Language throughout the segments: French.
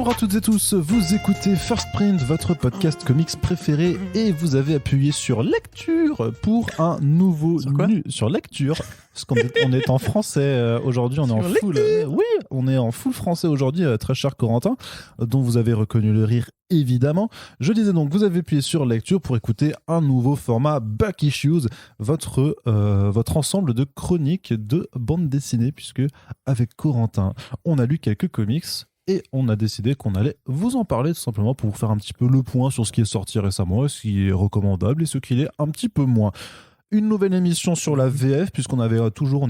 Bonjour à toutes et tous, vous écoutez First Print, votre podcast comics préféré, et vous avez appuyé sur lecture pour un nouveau... Sur lecture, parce qu'on est en français aujourd'hui, on est en full... oui, on est en full français aujourd'hui, très cher Corentin, dont vous avez reconnu le rire évidemment. Je disais donc, vous avez appuyé sur lecture pour écouter un nouveau format Back Issues, votre ensemble de chroniques de bande dessinée, puisque avec Corentin, on a lu quelques comics et on a décidé qu'on allait vous en parler tout simplement pour vous faire un petit peu le point sur ce qui est sorti récemment, ce qui est recommandable et ce qui l'est un petit peu moins. Une nouvelle émission sur la VF, puisqu'on est toujours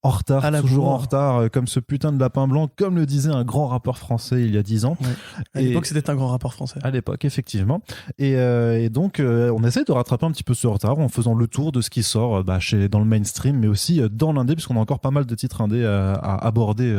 en retard, en retard, comme ce putain de lapin blanc, comme le disait un grand rappeur français il y a 10 ans. Ouais. À l'époque, c'était un grand rappeur français. À l'époque, effectivement. Et donc, on essaie de rattraper un petit peu ce retard en faisant le tour de ce qui sort dans le mainstream, mais aussi dans l'indé, puisqu'on a encore pas mal de titres indés à aborder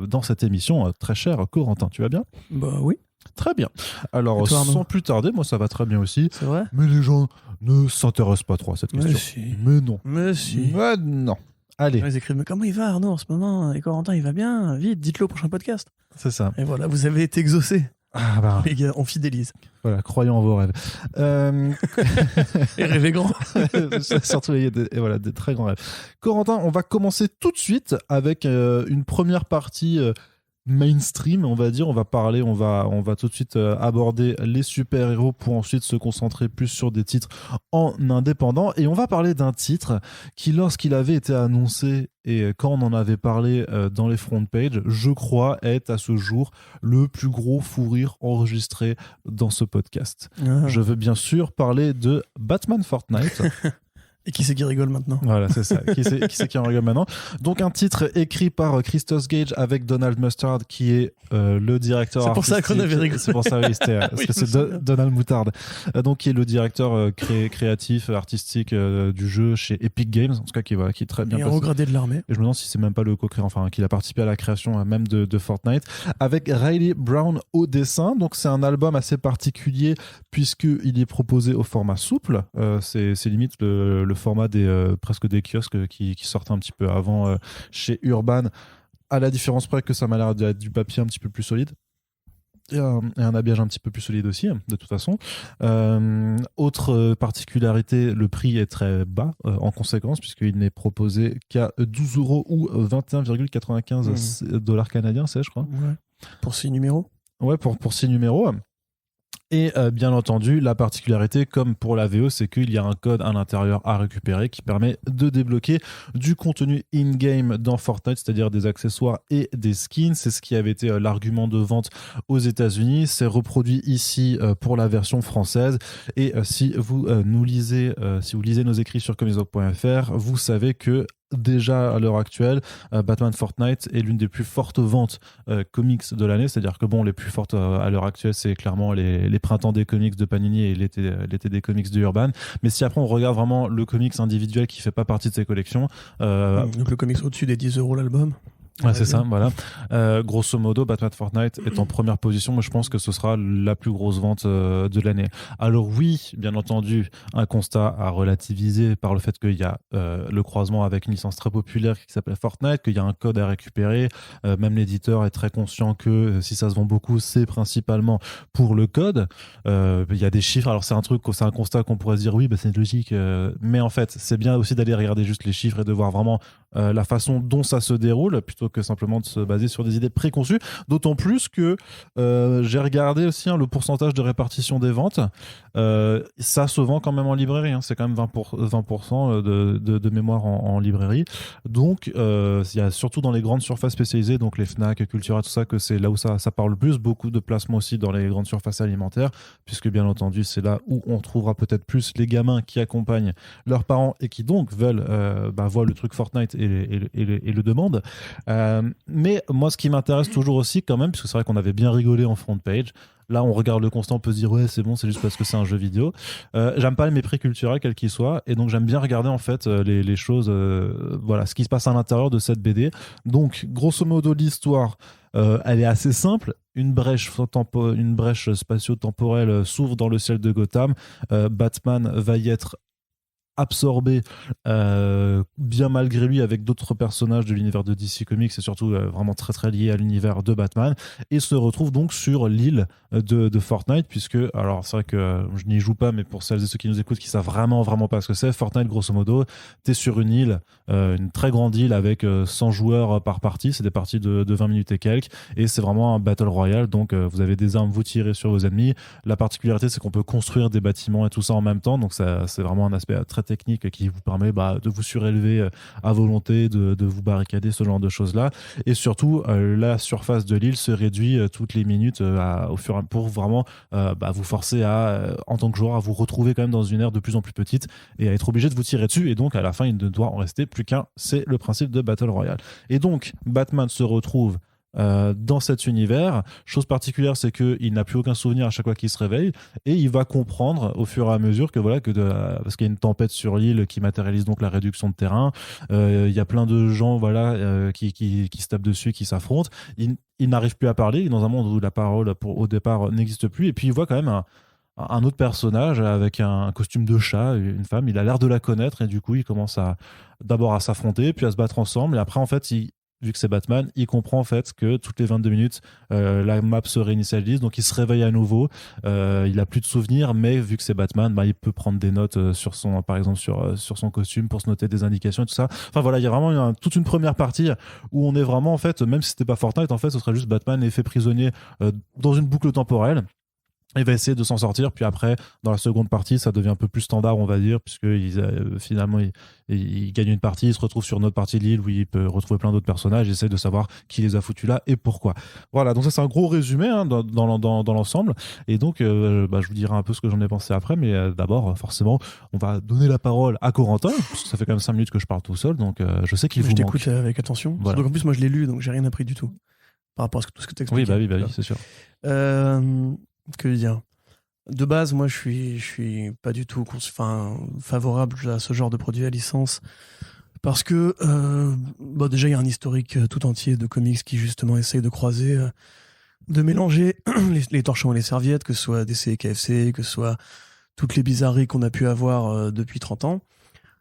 dans cette émission. Très cher Corentin, tu vas bien ? Bah oui. Très bien. Alors, toi, sans plus tarder, moi ça va très bien aussi. C'est vrai ? Mais les gens ne s'intéressent pas trop à cette question. Mais non. Mais si. Mais non. Allez. Ils écrivent, mais comment il va Arnaud en ce moment ? Et Corentin, il va bien ? Vite, dites-le au prochain podcast. C'est ça. Et voilà, vous avez été exaucés. Ah bah. Les gars, on fidélise. Voilà, croyons en vos rêves. Et rêvez grand. Surtout, il y a des très grands rêves. Corentin, on va commencer tout de suite avec une première partie mainstream, on va dire. On va tout de suite aborder les super-héros pour ensuite se concentrer plus sur des titres en indépendant. Et on va parler d'un titre qui, lorsqu'il avait été annoncé et quand on en avait parlé dans les front pages, je crois est à ce jour le plus gros fou rire enregistré dans ce podcast. Je veux bien sûr parler de Batman Fortnite. Et qui c'est qui rigole maintenant ? Voilà, c'est ça. Qui c'est qui en rigole maintenant ? Donc, un titre écrit par Christos Gage avec Donald Mustard, qui est le directeur artistique. C'est pour ça qu'on avait rigolé. C'est pour ça, oui, parce que c'est Donald Mustard. Donc, qui est le directeur créatif, artistique du jeu chez Epic Games, en tout cas, qui est très bien passé. Et en haut gradé de l'armée. Et je me demande si c'est même pas le co-créateur, enfin, qu'il a participé à la création même de Fortnite, avec Riley Brown au dessin. Donc, c'est un album assez particulier, puisqu'il est proposé au format souple. C'est limite le format presque des kiosques qui sortaient un petit peu avant chez Urban, à la différence près que ça m'a l'air d'être du papier un petit peu plus solide et un habillage un petit peu plus solide aussi, de toute façon. Autre particularité, le prix est très bas en conséquence, puisqu'il n'est proposé qu'à 12 € ou 21,95 $ canadiens, je crois. Ouais. Pour 6 numéros. Ouais, pour 6 numéros. Et bien entendu, la particularité, comme pour la VO, c'est qu'il y a un code à l'intérieur à récupérer qui permet de débloquer du contenu in-game dans Fortnite, c'est-à-dire des accessoires et des skins. C'est ce qui avait été l'argument de vente aux États-Unis. C'est reproduit ici pour la version française. Et si vous lisez nos écrits sur comicsblog.fr, vous savez que déjà à l'heure actuelle, Batman Fortnite est l'une des plus fortes ventes comics de l'année, c'est-à-dire que les plus fortes à l'heure actuelle, c'est clairement les printemps des comics de Panini et l'été des comics de Urban. Mais si après on regarde vraiment le comics individuel qui fait pas partie de ces collections, donc le comics au-dessus des 10 € l'album. Ouais, c'est ça, voilà. Grosso modo, Batman Fortnite est en première position, mais je pense que ce sera la plus grosse vente de l'année. Alors oui, bien entendu, un constat à relativiser par le fait qu'il y a le croisement avec une licence très populaire qui s'appelle Fortnite, qu'il y a un code à récupérer. Même l'éditeur est très conscient que si ça se vend beaucoup, c'est principalement pour le code. Il y a des chiffres, alors c'est un constat qu'on pourrait se dire oui, c'est logique, mais en fait, c'est bien aussi d'aller regarder juste les chiffres et de voir vraiment la façon dont ça se déroule, plutôt que simplement de se baser sur des idées préconçues, d'autant plus que j'ai regardé aussi le pourcentage de répartition des ventes. Ça se vend quand même en librairie, c'est quand même 20% de mémoire en librairie, donc il y a surtout dans les grandes surfaces spécialisées, donc les Fnac, Cultura, tout ça, que c'est là où ça parle le plus. Beaucoup de placements aussi dans les grandes surfaces alimentaires, puisque bien entendu c'est là où on trouvera peut-être plus les gamins qui accompagnent leurs parents et qui donc veulent voir le truc Fortnite et le demandent. Mais moi, ce qui m'intéresse toujours aussi quand même, parce que c'est vrai qu'on avait bien rigolé en front page, là on regarde le constat, on peut se dire ouais c'est bon, c'est juste parce que c'est un jeu vidéo. J'aime pas les mépris culturels quels qu'ils soient, et donc j'aime bien regarder en fait les choses, ce qui se passe à l'intérieur de cette BD. Donc grosso modo l'histoire, elle est assez simple. Une brèche spatio-temporelle s'ouvre dans le ciel de Gotham. Batman va y être absorbé bien malgré lui avec d'autres personnages de l'univers de DC Comics et surtout vraiment très très lié à l'univers de Batman et se retrouve donc sur l'île de Fortnite puisque alors c'est vrai que je n'y joue pas mais pour celles et ceux qui nous écoutent qui savent vraiment pas ce que c'est Fortnite grosso modo t'es sur une île une très grande île avec 100 joueurs par partie c'est des parties de 20 minutes et quelques et c'est vraiment un battle royale donc vous avez des armes vous tirez sur vos ennemis la particularité c'est qu'on peut construire des bâtiments et tout ça en même temps donc ça c'est vraiment un aspect très technique qui vous permet de vous surélever à volonté, de vous barricader, ce genre de choses-là. Et surtout, la surface de l'île se réduit toutes les minutes au fur et à pour vraiment vous forcer à, en tant que joueur, à vous retrouver quand même dans une ère de plus en plus petite et à être obligé de vous tirer dessus. Et donc, à la fin, il ne doit en rester plus qu'un. C'est le principe de Battle Royale. Et donc, Batman se retrouve dans cet univers. Chose particulière, c'est qu'il n'a plus aucun souvenir à chaque fois qu'il se réveille et il va comprendre au fur et à mesure que voilà parce qu'il y a une tempête sur l'île qui matérialise donc la réduction de terrain. Il y a plein de gens voilà qui se tapent dessus, qui s'affrontent. Il n'arrive plus à parler. Il est dans un monde où la parole au départ n'existe plus et puis il voit quand même un autre personnage avec un costume de chat, une femme. Il a l'air de la connaître et du coup il commence d'abord à s'affronter puis à se battre ensemble et après en fait vu que c'est Batman, il comprend en fait que toutes les 22 minutes, la map se réinitialise, donc il se réveille à nouveau. Il a plus de souvenirs, mais vu que c'est Batman, il peut prendre des notes par exemple sur son costume pour se noter des indications et tout ça. Enfin voilà, il y a vraiment toute une première partie où on est vraiment en fait, même si c'était pas Fortnite, en fait, ce serait juste Batman est fait prisonnier dans une boucle temporelle. Il va essayer de s'en sortir, puis après, dans la seconde partie, ça devient un peu plus standard, on va dire, puisque finalement, il gagne une partie, il se retrouve sur une autre partie de l'île où il peut retrouver plein d'autres personnages, il essaie de savoir qui les a foutus là et pourquoi. Voilà, donc ça c'est un gros résumé dans l'ensemble, et donc je vous dirai un peu ce que j'en ai pensé après, mais d'abord, forcément, on va donner la parole à Corentin, parce que ça fait quand même 5 minutes que je parle tout seul, donc je sais qu'il vous Je manque. t'écoute avec attention. Voilà. Donc en plus, moi je l'ai lu, donc j'ai rien appris du tout par rapport à tout ce que tu expliqué. Oui, c'est sûr. Que dire de base, moi, je suis pas du tout favorable à ce genre de produit à licence parce que déjà il y a un historique tout entier de comics qui justement essaye de croiser, de mélanger les torchons et les serviettes, que ce soit DC et KFC, que ce soit toutes les bizarreries qu'on a pu avoir depuis 30 ans.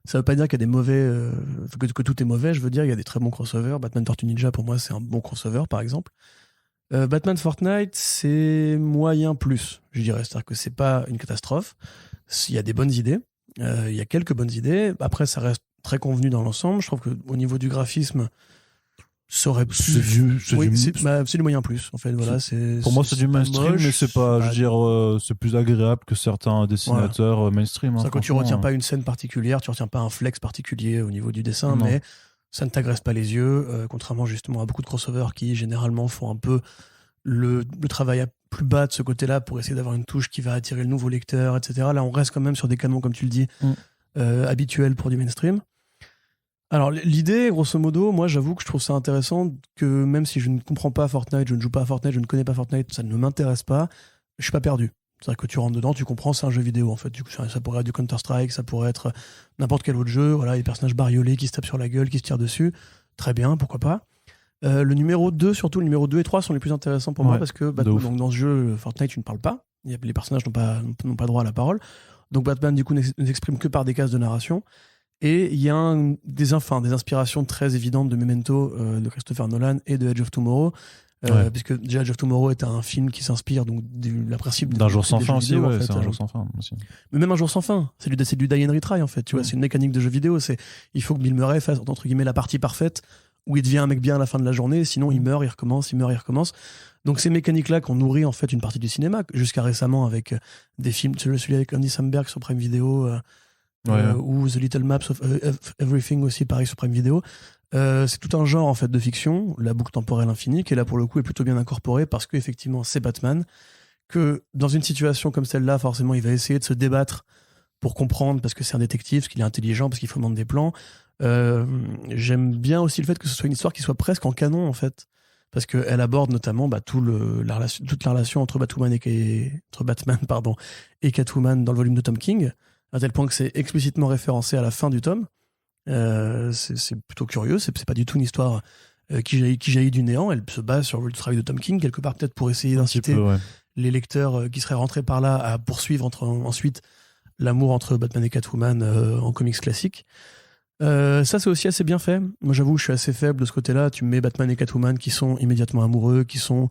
Ça veut pas dire qu'il y a des mauvais, que tout est mauvais. Je veux dire, il y a des très bons crossovers. Batman Tortue Ninja, pour moi, c'est un bon crossover, par exemple. Batman Fortnite, c'est moyen plus, je dirais. C'est-à-dire que c'est pas une catastrophe. Il y a des bonnes idées. Il y a quelques bonnes idées. Après, ça reste très convenu dans l'ensemble. Je trouve qu'au niveau du graphisme, ça aurait pu... c'est du moyen plus, en fait. Voilà, pour moi, c'est du mainstream, moche, mais c'est pas, je veux dire, c'est plus agréable que certains dessinateurs mainstream. C'est quand tu retiens pas une scène particulière, tu retiens pas un flex particulier au niveau du dessin, mais ça ne t'agresse pas les yeux, contrairement justement à beaucoup de crossovers qui généralement font un peu le travail à plus bas de ce côté-là pour essayer d'avoir une touche qui va attirer le nouveau lecteur, etc. Là, on reste quand même sur des canons, comme tu le dis, habituels pour du mainstream. Alors, l'idée, grosso modo, moi, j'avoue que je trouve ça intéressant que même si je ne comprends pas Fortnite, je ne joue pas à Fortnite, je ne connais pas Fortnite, ça ne m'intéresse pas, je suis pas perdu. C'est-à-dire que tu rentres dedans, tu comprends, c'est un jeu vidéo, en fait. Du coup, ça pourrait être du Counter-Strike, ça pourrait être n'importe quel autre jeu. Voilà, les personnages bariolés qui se tapent sur la gueule, qui se tirent dessus. Très bien, pourquoi pas. Le numéro 2, surtout, le numéro 2 et 3 sont les plus intéressants pour moi parce que donc, dans ce jeu, Fortnite, tu ne parles pas. Les personnages n'ont pas droit à la parole. Donc Batman, du coup, ne s'exprime que par des cases de narration. Et il y a des inspirations très évidentes de Memento, de Christopher Nolan et de Edge of Tomorrow. Puisque déjà Edge of Tomorrow est un film qui s'inspire donc du principe d'un jour sans fin aussi, vidéo, en fait, c'est un jour sans fin aussi. Mais même un jour sans fin, c'est du die and retry en fait, tu vois, c'est une mécanique de jeu vidéo, il faut que Bill Murray fasse entre guillemets la partie parfaite où il devient un mec bien à la fin de la journée, sinon il meurt, il recommence. Donc ces mécaniques-là qu'on nourrit en fait une partie du cinéma, jusqu'à récemment avec des films, celui avec Andy Samberg sur Prime Video, ou The Little Maps of Everything aussi, pareil sur Prime Video. C'est tout un genre en fait de fiction, la boucle temporelle infinie, qui là pour le coup est plutôt bien incorporée parce qu'effectivement c'est Batman, que dans une situation comme celle-là, forcément il va essayer de se débattre pour comprendre, parce que c'est un détective, parce qu'il est intelligent, parce qu'il fomente des plans. J'aime bien aussi le fait que ce soit une histoire qui soit presque en canon en fait, parce qu'elle aborde notamment toute la relation entre Batman et Catwoman dans le volume de Tom King, à tel point que c'est explicitement référencé à la fin du tome. C'est plutôt curieux, c'est pas du tout une histoire qui jaillit du néant, elle se base sur le travail de Tom King, quelque part peut-être pour essayer d'inciter les lecteurs qui seraient rentrés par là à poursuivre ensuite l'amour entre Batman et Catwoman en comics classique. Ça, c'est aussi assez bien fait. Moi, j'avoue, je suis assez faible de ce côté-là. Tu me mets Batman et Catwoman qui sont immédiatement amoureux, qui sont,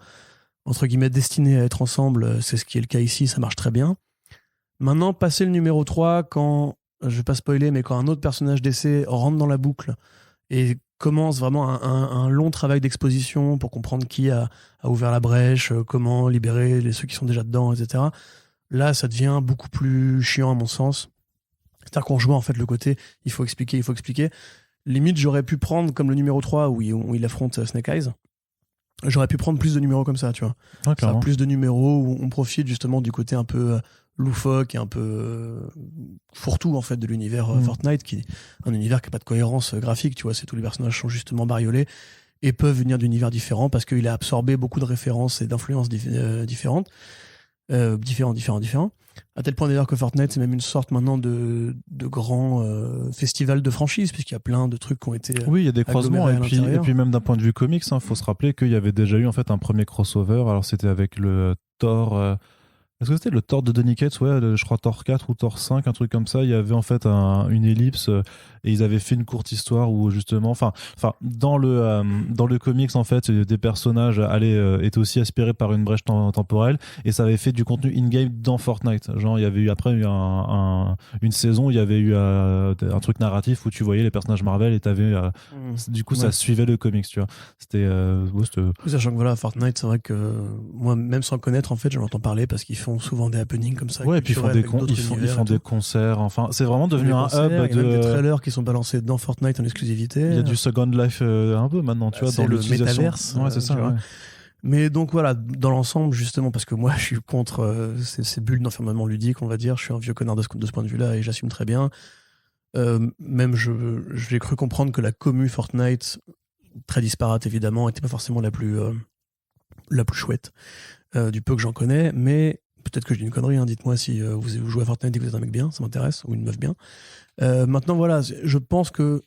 entre guillemets, destinés à être ensemble. C'est ce qui est le cas ici, ça marche très bien. Maintenant, passer le numéro 3, quand, je vais pas spoiler, mais quand un autre personnage d'essai rentre dans la boucle et commence vraiment un long travail d'exposition pour comprendre qui a ouvert la brèche, comment libérer ceux qui sont déjà dedans, etc. Là, ça devient beaucoup plus chiant à mon sens. C'est-à-dire qu'on rejoint en fait le côté il faut expliquer. Limite, j'aurais pu prendre comme le numéro 3 où il affronte Snake Eyes. J'aurais pu prendre plus de numéros comme ça, tu vois. Ah, plus de numéros où on profite justement du côté un peu loufoque et un peu fourre-tout en fait de l'univers Fortnite, qui est un univers qui n'a pas de cohérence graphique, tu vois. C'est tous les personnages sont justement bariolés et peuvent venir d'univers différents parce qu'il a absorbé beaucoup de références et d'influences différentes. Différents. À tel point d'ailleurs que Fortnite, c'est même une sorte maintenant de grand festival de franchise, puisqu'il y a plein de trucs qui ont été. Oui, il y a des croisements, et puis même d'un point de vue comics, faut se rappeler qu'il y avait déjà eu en fait un premier crossover. Alors c'était avec le Thor. Est-ce que c'était le Thor de Donny Cates? Ouais, je crois Thor 4 ou Thor 5, un truc comme ça. Il y avait en fait une ellipse et ils avaient fait une courte histoire où justement, enfin, dans le comics en fait, des personnages étaient aussi aspirés par une brèche temporelle et ça avait fait du contenu in-game dans Fortnite. Genre, il y avait eu après une saison où il y avait eu un truc narratif où tu voyais les personnages Marvel et t'avais du coup ça suivait le comics, tu vois. C'était sachant que voilà, Fortnite, c'est vrai que moi, même sans le connaître, en fait, j'en entends parler parce qu'ils font souvent des happenings comme ça. Ouais, et puis ils font des concerts. Enfin, c'est vraiment devenu un hub. Il y a même des trailers qui sont balancés dans Fortnite en exclusivité. Il y a du Second Life un peu maintenant, tu vois, dans le l'utilisation. métaverse. Ouais, c'est ça. Ouais. Mais donc voilà, dans l'ensemble, justement, parce que moi, je suis contre ces bulles d'enfermement ludique, on va dire. Je suis un vieux connard de ce point de vue-là et j'assume très bien. Même j'ai cru comprendre que la commu Fortnite, très disparate évidemment, était pas forcément la plus chouette du peu que j'en connais, mais peut-être que je dis une connerie, hein. Dites-moi si vous jouez à Fortnite et que vous êtes un mec bien, ça m'intéresse, ou une meuf bien. Maintenant voilà, je pense que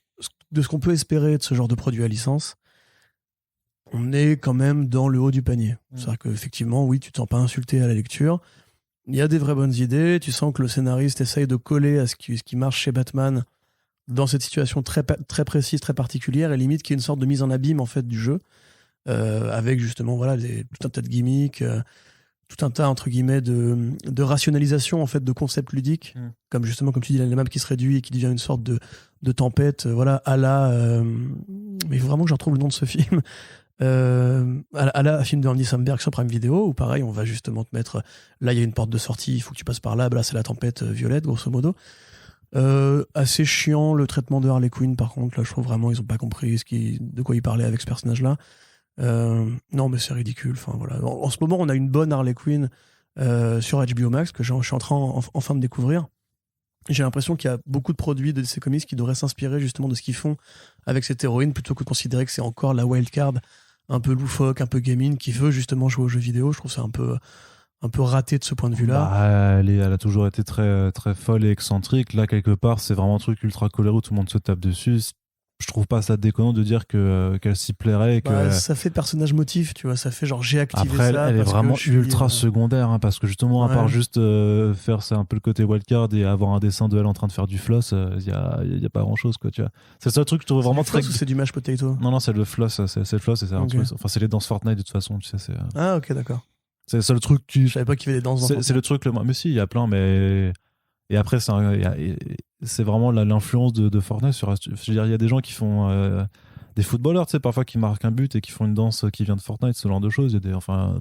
de ce qu'on peut espérer de ce genre de produit à licence, on est quand même dans le haut du panier. C'est-à-dire qu'effectivement, oui, tu te sens pas insulté à la lecture, il y a des vraies bonnes idées, tu sens que le scénariste essaye de coller à ce qui marche chez Batman dans cette situation très, très précise, très particulière, et limite qu'il y ait une sorte de mise en abîme en fait du jeu, avec justement voilà, tout un tas de gimmicks, tout un tas entre guillemets de rationalisation en fait de concepts ludiques, comme justement comme tu dis la map qui se réduit et qui devient une sorte de tempête, voilà, à la mais il faut vraiment que je retrouve le nom de ce film, à la film de Andy Samberg sur Prime Video, où pareil on va justement te mettre, là il y a une porte de sortie, il faut que tu passes par là, là c'est la tempête violette grosso modo. Assez chiant le traitement de Harley Quinn, par contre là je trouve vraiment ils ont pas compris de quoi ils parlaient avec ce personnage là. Non mais c'est ridicule, enfin voilà. En ce moment on a une bonne Harley Quinn sur HBO Max que je suis en train enfin de découvrir. J'ai l'impression qu'il y a beaucoup de produits de ces comics qui devraient s'inspirer justement de ce qu'ils font avec cette héroïne, plutôt que de considérer que c'est encore la wildcard un peu loufoque, un peu gamine, qui veut justement jouer aux jeux vidéo. Je trouve ça un peu raté de ce point de vue-là. Bah, elle a toujours été très, très folle et excentrique. Là, quelque part, c'est vraiment un truc ultra coléré où tout le monde se tape dessus. Je trouve pas ça déconnant de dire qu'elle s'y plairait. Ça fait personnage motif, tu vois. Ça fait genre j'ai activé après, ça. Elle est vraiment ultra secondaire, hein, parce que justement, à part juste faire c'est un peu le côté wildcard et avoir un dessin de elle en train de faire du floss, il y a pas grand chose, quoi, tu vois. C'est le seul truc que je trouve vraiment très. Ou c'est du mashed potato? Non, c'est le floss, c'est le floss et c'est un truc. Enfin, c'est les danses Fortnite de toute façon, tu sais. Ah, ok, d'accord. C'est le seul truc Je savais pas qu'il y avait des danses. C'est le truc mais si, il y a plein, mais. Et après, c'est vraiment l'influence de Fortnite sur. Je veux dire, il y a des gens qui font des footballeurs, tu sais, parfois qui marquent un but et qui font une danse qui vient de Fortnite, ce genre de choses. Il y a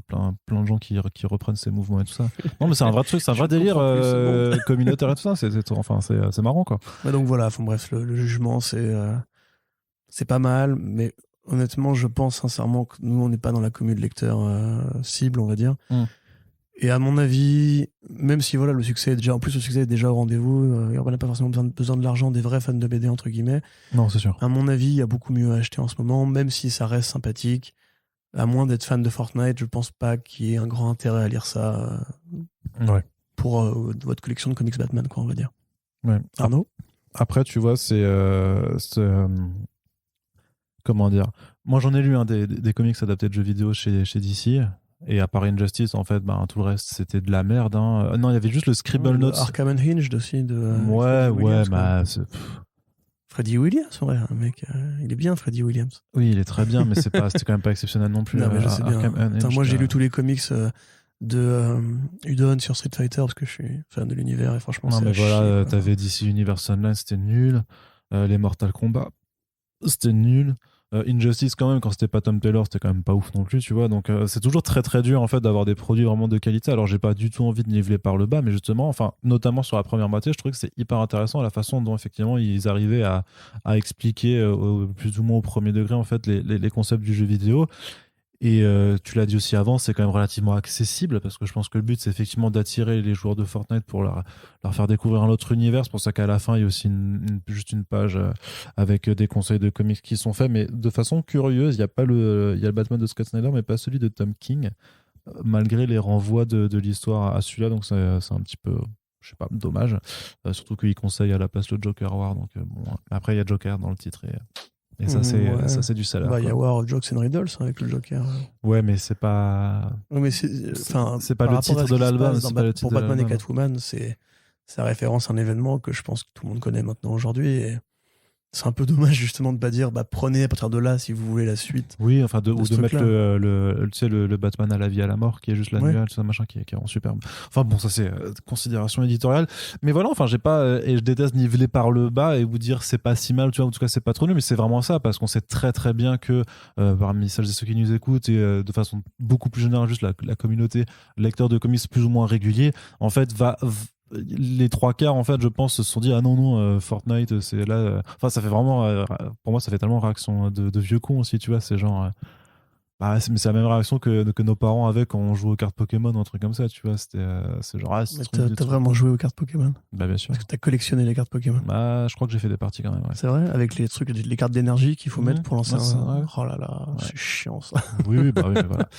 plein de gens qui reprennent ces mouvements et tout ça. Non, mais c'est un vrai truc, c'est un vrai délire communautaire et tout ça. C'est marrant, quoi. Mais donc voilà, bref, le jugement, c'est pas mal, mais honnêtement, je pense sincèrement que nous, on n'est pas dans la commu de lecteurs cible, on va dire. Et à mon avis, même si voilà, le succès est déjà au rendez-vous, on n'a pas forcément besoin de l'argent des vrais fans de BD, entre guillemets. Non, c'est sûr. À mon avis, il y a beaucoup mieux à acheter en ce moment, même si ça reste sympathique. À moins d'être fan de Fortnite, je pense pas qu'il y ait un grand intérêt à lire ça pour votre collection de comics Batman, quoi, on va dire. Ouais. Arnaud ? Après, tu vois, comment dire ? Moi, j'en ai lu des comics adaptés de jeux vidéo chez DC. Et à part Injustice, en fait, tout le reste, c'était de la merde. Hein. Non, il y avait juste le Scribble Notes. Arkham Unhinged aussi de Ouais, Williams, bah, Freddie Williams, ouais, un mec, il est bien, Freddie Williams. oui, il est très bien, mais c'était quand même pas exceptionnel non plus. Non, mais je sais bien. Arkham Unhinged, Moi, j'ai lu tous les comics de Udon sur Street Fighter parce que je suis fan de l'univers et franchement, non, c'est mais à voilà, chier, quoi. t'avais DC Universe Online, c'était nul. Les Mortal Kombat, c'était nul. Injustice, quand même, quand c'était pas Tom Taylor, c'était quand même pas ouf non plus, tu vois. Donc, c'est toujours très très dur, en fait, d'avoir des produits vraiment de qualité. Alors, j'ai pas du tout envie de niveler par le bas, mais justement, enfin, notamment sur la première moitié, je trouvais que c'est hyper intéressant la façon dont, effectivement, ils arrivaient à expliquer, plus ou moins au premier degré, en fait, les concepts du jeu vidéo. Et tu l'as dit aussi avant, c'est quand même relativement accessible parce que je pense que le but, c'est effectivement d'attirer les joueurs de Fortnite pour leur faire découvrir un autre univers. C'est pour ça qu'à la fin, il y a aussi juste une page avec des conseils de comics qui sont faits, mais de façon curieuse. Il y a le Batman de Scott Snyder, mais pas celui de Tom King, malgré les renvois de l'histoire à celui-là. Donc c'est un petit peu, je sais pas, dommage. Surtout qu'il conseille à la place le Joker War. Donc bon, après, il y a Joker dans le titre et ça, Ouais. c'est du salaire. Bah, il y a Quoi. War of Jokes and Riddles avec le Joker. Ouais, mais c'est pas. Ouais, mais C'est pas par le rapport à titre ce de qui se l'album. passe C'est pas le pour titre de Batman et l'album. Catwoman, ça référence à un événement que je pense que tout le monde connaît maintenant aujourd'hui. Et c'est un peu dommage justement de pas dire prenez à partir de là si vous voulez la suite. Oui, enfin, ou ce de mettre truc-là. tu sais, le Batman à la vie à la mort, qui est juste la Ouais. nuage, ça machin, qui est vraiment superbe. Enfin bon, ça c'est considération éditoriale. Mais voilà, enfin, j'ai pas, et je déteste niveler par le bas et vous dire c'est pas si mal, tu vois, en tout cas c'est pas trop nul, mais c'est vraiment ça, parce qu'on sait très très bien que parmi celles et ceux qui nous écoutent, et de façon beaucoup plus générale, juste la communauté lecteur de comics plus ou moins régulier, en fait, les trois quarts, en fait, je pense, se sont dit ah non, Fortnite, c'est là. Enfin, ça fait vraiment, pour moi, ça fait tellement réaction de vieux cons aussi, tu vois, c'est genre. Mais c'est la même réaction que nos parents avaient quand on jouait aux cartes Pokémon ou un truc comme ça, tu vois. C'est genre, ah, Mais t'as vraiment joué aux cartes Pokémon? Bah, bien sûr. Parce que t'as collectionné les cartes Pokémon. Bah, je crois que j'ai fait des parties quand même, ouais. C'est vrai? Avec les trucs, les cartes d'énergie qu'il faut mettre pour lancer ouais. Oh là là, Ouais. c'est chiant ça. Oui, bah oui, mais voilà.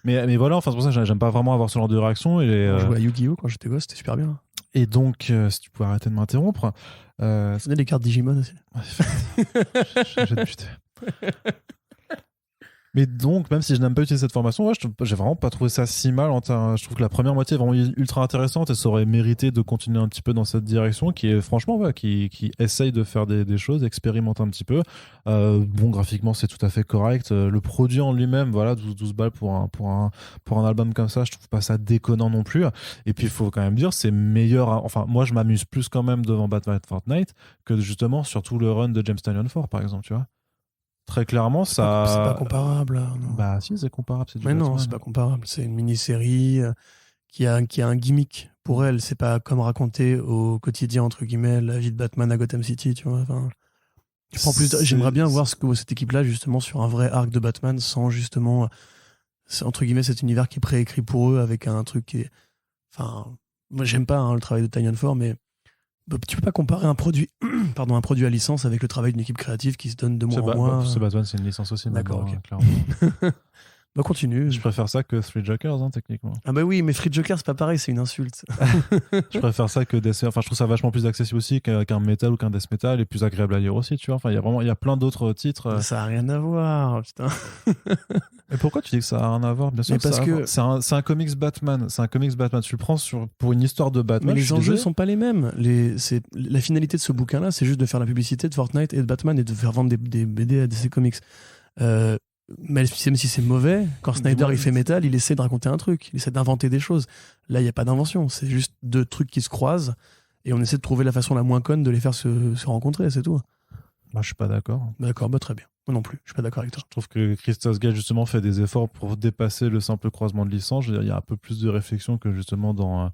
Mais voilà, enfin, c'est pour ça que j'aime pas vraiment avoir ce genre de réaction. Je jouais à Yu-Gi-Oh! Quand j'étais gosse, c'était super bien. Et donc, si tu pouvais arrêter de m'interrompre. Je faisais les cartes Digimon aussi. J'ai de buter. Mais donc, même si je n'aime pas utiliser cette formation, ouais, j'ai vraiment pas trouvé ça si mal. Je trouve que la première moitié est vraiment ultra intéressante et ça aurait mérité de continuer un petit peu dans cette direction qui est franchement, ouais, qui essaye de faire des choses, expérimente un petit peu. Bon, graphiquement, c'est tout à fait correct. Le produit en lui-même, voilà, 12 balles pour un album comme ça, je trouve pas ça déconnant non plus. Et puis, il faut quand même dire, c'est meilleur. Enfin, moi, je m'amuse plus quand même devant Batman Fortnite que justement sur tout le run de James Tynion 4, par exemple, tu vois. Très clairement, c'est pas comparable. Non. Bah si, c'est comparable. Mais non, c'est pas comparable. C'est une mini-série qui a un gimmick pour elle. C'est pas comme raconter au quotidien, entre guillemets, la vie de Batman à Gotham City, tu vois. Enfin, j'aimerais bien voir cette équipe-là, justement, sur un vrai arc de Batman, sans justement, entre guillemets, cet univers qui est préécrit pour eux, avec un truc qui est... Enfin, moi, j'aime pas le travail de Tynion 4, mais tu peux pas comparer un produit un produit à licence avec le travail d'une équipe créative qui se donne de mois en mois. Ce Batman, c'est une licence aussi. D'accord, ok. Clairement. Bah continue. Je préfère ça que Three Jokers, techniquement. Ah bah oui, mais Free Joker, c'est pas pareil, c'est une insulte. Je préfère ça que Death. Enfin, je trouve ça vachement plus accessible aussi qu'un Metal ou qu'un Death Metal et plus agréable à lire aussi, tu vois. Enfin, il y a plein d'autres titres. Ça a rien à voir, putain. Et pourquoi tu dis que ça a rien à voir? Bien sûr, parce que c'est un comics Batman. C'est un comics Batman. Tu le prends pour une histoire de Batman. Mais les enjeux sont pas les mêmes. La finalité de ce bouquin-là, c'est juste de faire la publicité de Fortnite et de Batman et de faire vendre des BD à DC Comics. Même si c'est mauvais, quand Snyder il fait Metal, il essaie de raconter un truc, il essaie d'inventer des choses. Là, il n'y a pas d'invention. C'est juste deux trucs qui se croisent et on essaie de trouver la façon la moins conne de les faire se rencontrer, c'est tout. Moi, je suis pas d'accord. D'accord, très bien. Moi non plus, je suis pas d'accord avec toi. Je trouve que Christos Gage justement fait des efforts pour dépasser le simple croisement de licences. Il y a un peu plus de réflexion que justement dans,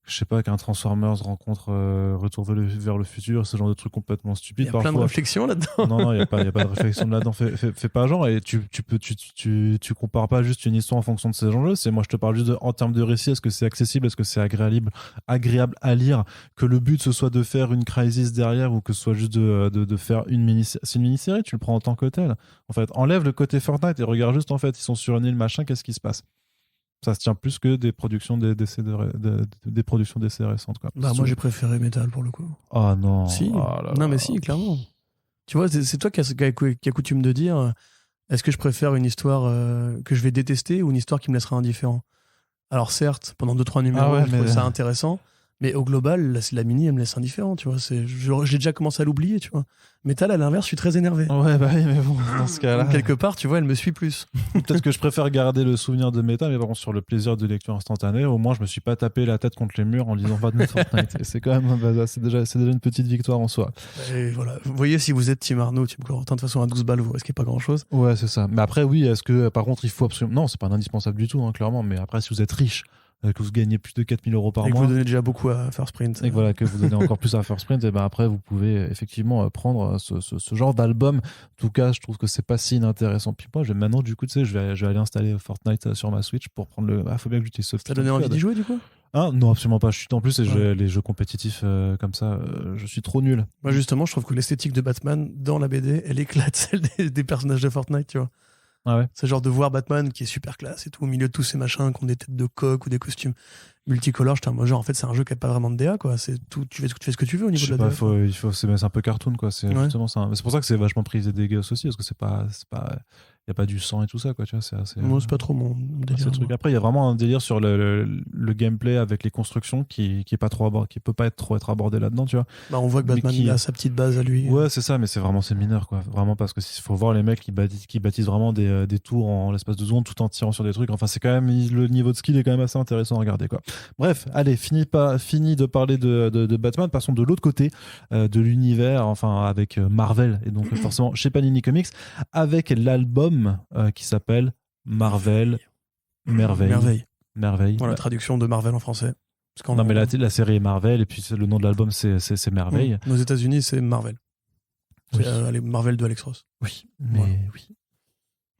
je sais pas, qu'un Transformers rencontre Retour vers le futur, ce genre de trucs complètement stupides. Il y a plein de réflexions là-dedans. Non, il y a pas de réflexion là-dedans. Fais pas genre, et tu compares pas juste une histoire en fonction de ces enjeux. Moi, je te parle juste en termes de récit. Est-ce que c'est accessible? Est-ce que c'est agréable à lire? Que le but ce soit de faire une crisis derrière ou que ce soit juste de faire une mini-série. C'est une mini-série, tu le prends en tant que tel. En fait, enlève le côté Fortnite et regarde juste, en fait, ils sont sur une île, machin, qu'est-ce qui se passe? Ça se tient plus que des productions des productions d'essais récentes, quoi. Bah, moi, j'ai préféré Metal pour le coup. Oh non. Si. Oh là non, là. mais si, clairement. Tu vois, c'est toi qui as coutume de dire Est-ce que je préfère une histoire que je vais détester ou une histoire qui me laissera indifférent? Alors certes, pendant 2-3 numéros, je trouve ça intéressant, mais au global, la mini, elle me laisse indifférent, tu vois. J'ai déjà commencé à l'oublier, tu vois. Metal, à l'inverse, je suis très énervé. Ouais, bah oui, mais bon, dans ce cas-là... Donc, quelque part, tu vois, elle me suit plus. Peut-être que je préfère garder le souvenir de Metal, mais par contre, sur le plaisir de lecture instantanée, au moins, je me suis pas tapé la tête contre les murs en lisant Batman Fortnite. Et c'est quand même, c'est déjà une petite victoire en soi. Et voilà. Vous voyez, si vous êtes Team Arnaud, Team Corentin, de toute façon, à 12 balles, vous risquez pas grand-chose. Ouais, c'est ça. Mais après, oui, est-ce que, par contre, il faut absolument... Non, c'est pas un indispensable du tout, hein, clairement, mais après, si vous êtes riche, que vous gagnez plus de 4 000 € par mois. Et que mois. vous donnez déjà beaucoup à First Print. Et que, voilà, que vous donnez encore plus à First Print, et ben après, vous pouvez effectivement prendre ce genre d'album. En tout cas, je trouve que c'est pas si inintéressant. Puis moi, maintenant, du coup, tu sais, je vais aller installer Fortnite sur ma Switch pour prendre le. Ah, faut bien que j'utilise ce. T'as donné envie d'y jouer, du coup? Ah, non, absolument pas. Je suis en plus, les jeux compétitifs comme ça, je suis trop nul. Moi, justement, je trouve que l'esthétique de Batman dans la BD, elle éclate celle des personnages de Fortnite, tu vois. Ah ouais. C'est genre de voir Batman qui est super classe et tout, au milieu de tous ces machins qui ont des têtes de coq ou des costumes multicolores. J'étais en mode genre, en fait, c'est un jeu qui n'a pas vraiment de DA, quoi. C'est tout, tu fais ce que tu veux au niveau de la DA. C'est un peu cartoon, quoi. C'est justement ça. C'est pour ça que c'est vachement prisé des gosses aussi, parce que y a pas du sang et tout ça, quoi, tu vois. Moi, c'est pas trop mon délire. Truc. Après, il y a vraiment un délire sur le gameplay avec les constructions qui est pas trop qui peut pas être abordé là-dedans, tu vois. Bah, on voit que Batman a sa petite base à lui. Ouais, c'est ça, mais c'est mineur, quoi. Vraiment, parce que faut voir les mecs qui bâtissent vraiment des tours en l'espace de secondes tout en tirant sur des trucs. Enfin, c'est quand même, le niveau de skill est quand même assez intéressant à regarder, quoi. Bref, allez, fini de parler de Batman. Passons de l'autre côté de l'univers, enfin, avec Marvel, et donc forcément chez Panini Comics, avec l'album qui s'appelle Marvel Merveille. Voilà, la traduction de Marvel en français. Non, mais la série est Marvel, et puis le nom de l'album, c'est Merveille. Aux États-Unis, c'est Marvel. C'est Marvel de Alex Ross. Oui, mais voilà. Oui.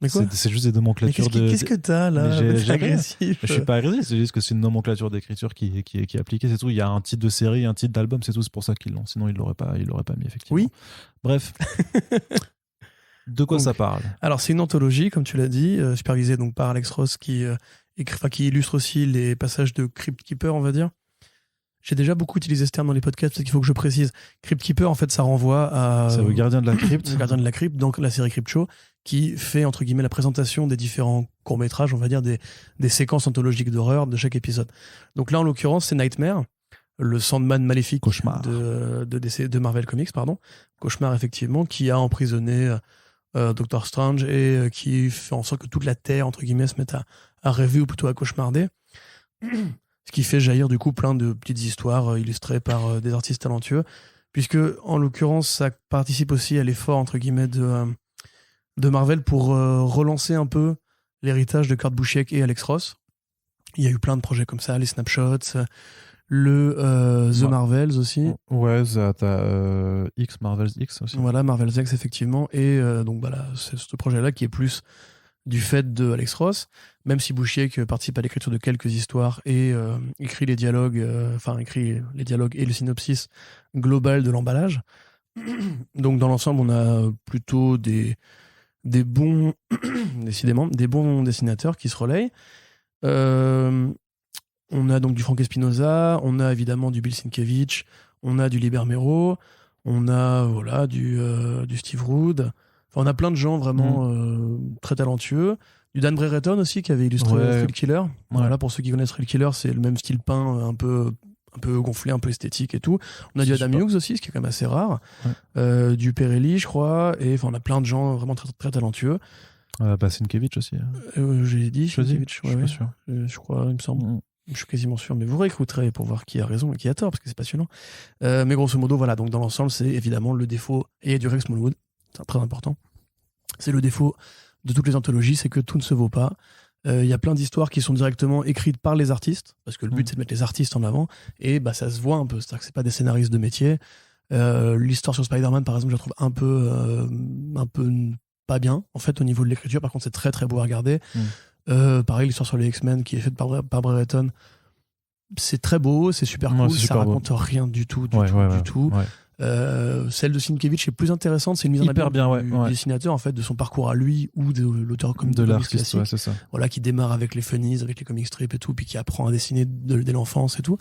Mais quoi? C'est juste des nomenclatures qu'est-ce que t'as là? J'ai agressif. Je suis pas agressif, c'est juste que c'est une nomenclature d'écriture qui est appliquée, c'est tout. Il y a un titre de série, un titre d'album, c'est tout. C'est pour ça qu'ils l'ont. Sinon, ils l'auraient pas mis, effectivement. Oui. Bref. De quoi ça parle? Alors, c'est une anthologie, comme tu l'as dit, supervisée donc par Alex Ross, qui illustre aussi les passages de Crypt Keeper, on va dire. J'ai déjà beaucoup utilisé ce terme dans les podcasts, parce qu'il faut que je précise. Crypt Keeper, en fait, ça renvoie à... C'est le gardien de la crypte. Le gardien de la crypte, donc la série Crypt Show, qui fait, entre guillemets, la présentation des différents courts-métrages, on va dire, des séquences anthologiques d'horreur de chaque épisode. Donc là, en l'occurrence, c'est Nightmare, le Sandman maléfique de Marvel Comics, pardon. Cauchemar, effectivement, qui a emprisonné Doctor Strange et qui fait en sorte que toute la Terre, entre guillemets, se mette à rêver ou plutôt à cauchemarder. Ce qui fait jaillir du coup plein de petites histoires illustrées par des artistes talentueux, puisque en l'occurrence ça participe aussi à l'effort entre guillemets de Marvel pour relancer un peu l'héritage de Kurt Busiek et Alex Ross. Il y a eu plein de projets comme ça, les snapshots, The Marvels aussi. Ouais, t'as X, Marvels X aussi. Voilà, Marvels X effectivement, et donc voilà, c'est ce projet-là qui est plus du fait de Alex Ross, même si Busiek participe à l'écriture de quelques histoires et écrit les dialogues et le synopsis global de l'emballage. Donc dans l'ensemble, on a plutôt des bons décidément des bons dessinateurs qui se relayent. On a donc du Frank Espinosa, on a évidemment du Bill Sienkiewicz, on a du Liber Mero, on a du Steve Rude. Enfin, on a plein de gens vraiment très talentueux. Du Dan Brereton aussi qui avait illustré Thrill Killer. Voilà, pour ceux qui connaissent Thrill Killer, c'est le même style peint, un peu gonflé, un peu esthétique et tout. On a du Adam Hughes aussi, ce qui est quand même assez rare. Du Perelli, je crois. Et enfin, on a plein de gens vraiment très, très talentueux. Sienkiewicz aussi. J'ai dit Sienkiewicz, je suis pas sûr. Je crois, il me semble. Je suis quasiment sûr, mais vous réécouterez pour voir qui a raison et qui a tort, parce que c'est passionnant. Mais grosso modo, voilà, donc dans l'ensemble, c'est évidemment le défaut, et du Rex Smallwood, c'est très important, c'est le défaut de toutes les anthologies, c'est que tout ne se vaut pas. Il y a plein d'histoires qui sont directement écrites par les artistes, parce que le but c'est de mettre les artistes en avant, et ça se voit un peu, c'est-à-dire que c'est pas des scénaristes de métier. L'histoire sur Spider-Man, par exemple, je la trouve un peu pas bien, en fait, au niveau de l'écriture. Par contre, c'est très très beau à regarder. Pareil, l'histoire sur les X-Men qui est faite par Brereton, c'est très beau, c'est super cool, ça raconte rien du tout. Celle de Sienkiewicz est plus intéressante, c'est une mise en abîme du dessinateur, en fait, de son parcours à lui ou de l'auteur de l'artiste, c'est ça. Voilà, qui démarre avec les funnies, avec les comic strips et tout, puis qui apprend à dessiner dès l'enfance et tout.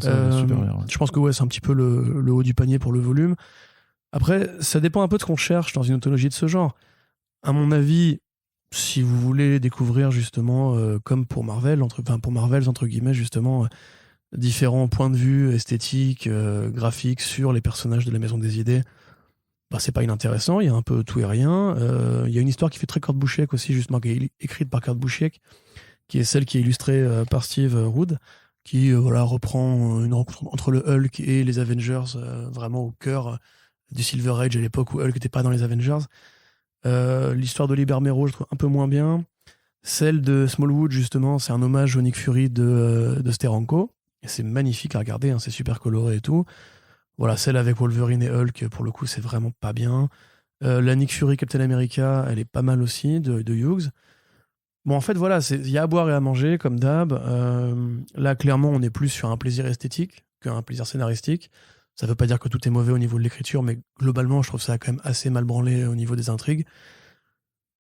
Je pense que c'est un petit peu le haut du panier pour le volume. Après, ça dépend un peu de ce qu'on cherche dans une anthologie de ce genre. À mon avis, si vous voulez découvrir justement, comme pour Marvel, pour Marvels entre guillemets, justement, différents points de vue esthétiques, graphiques sur les personnages de la Maison des Idées, bah, c'est pas inintéressant. Il y a un peu tout et rien. Il y a une histoire qui fait très Kurt Busiek aussi, justement, qui est écrite par Kurt Busiek, qui est celle qui est illustrée par Steve Rude, qui voilà, reprend une rencontre entre le Hulk et les Avengers, vraiment au cœur du Silver Age, à l'époque où Hulk n'était pas dans les Avengers. L'histoire d'Oliver Mero, je trouve un peu moins bien. Celle de Smallwood, justement, c'est un hommage au Nick Fury de Steranko. Et c'est magnifique à regarder, hein, c'est super coloré et tout. Voilà, celle avec Wolverine et Hulk, pour le coup, c'est vraiment pas bien. La Nick Fury Captain America, elle est pas mal aussi, de Hughes. Bon, en fait, voilà, il y a à boire et à manger, comme d'hab. Là, clairement, on est plus sur un plaisir esthétique qu'un plaisir scénaristique. Ça veut pas dire que tout est mauvais au niveau de l'écriture, mais globalement, je trouve ça quand même assez mal branlé au niveau des intrigues.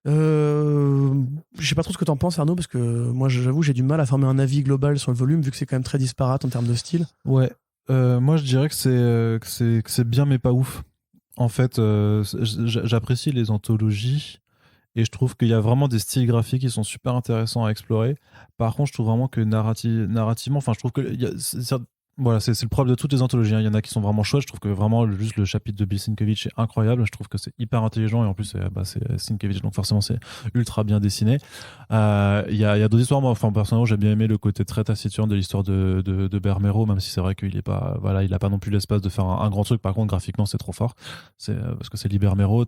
Je sais pas trop ce que t'en penses, Arnaud, parce que moi, j'avoue, j'ai du mal à former un avis global sur le volume, vu que c'est quand même très disparate en termes de style. Ouais. Moi, je dirais que c'est bien, mais pas ouf. En fait, j'apprécie les anthologies et je trouve qu'il y a vraiment des styles graphiques qui sont super intéressants à explorer. Par contre, je trouve vraiment que narrativement, enfin, je trouve que voilà, c'est le problème de toutes les anthologies, hein. Il y en a qui sont vraiment chouettes. Je trouve que vraiment juste le chapitre de Bill Sienkiewicz est incroyable. Je trouve que c'est hyper intelligent et en plus c'est Sienkiewicz, donc forcément c'est ultra bien dessiné. Il y a d'autres histoires. Moi, enfin personnellement, j'ai bien aimé le côté très taciturne de l'histoire de Bermero, même si c'est vrai qu'il est pas, voilà, il a pas non plus l'espace de faire un grand truc. Par contre, graphiquement, c'est trop fort. C'est parce que c'est Libermero.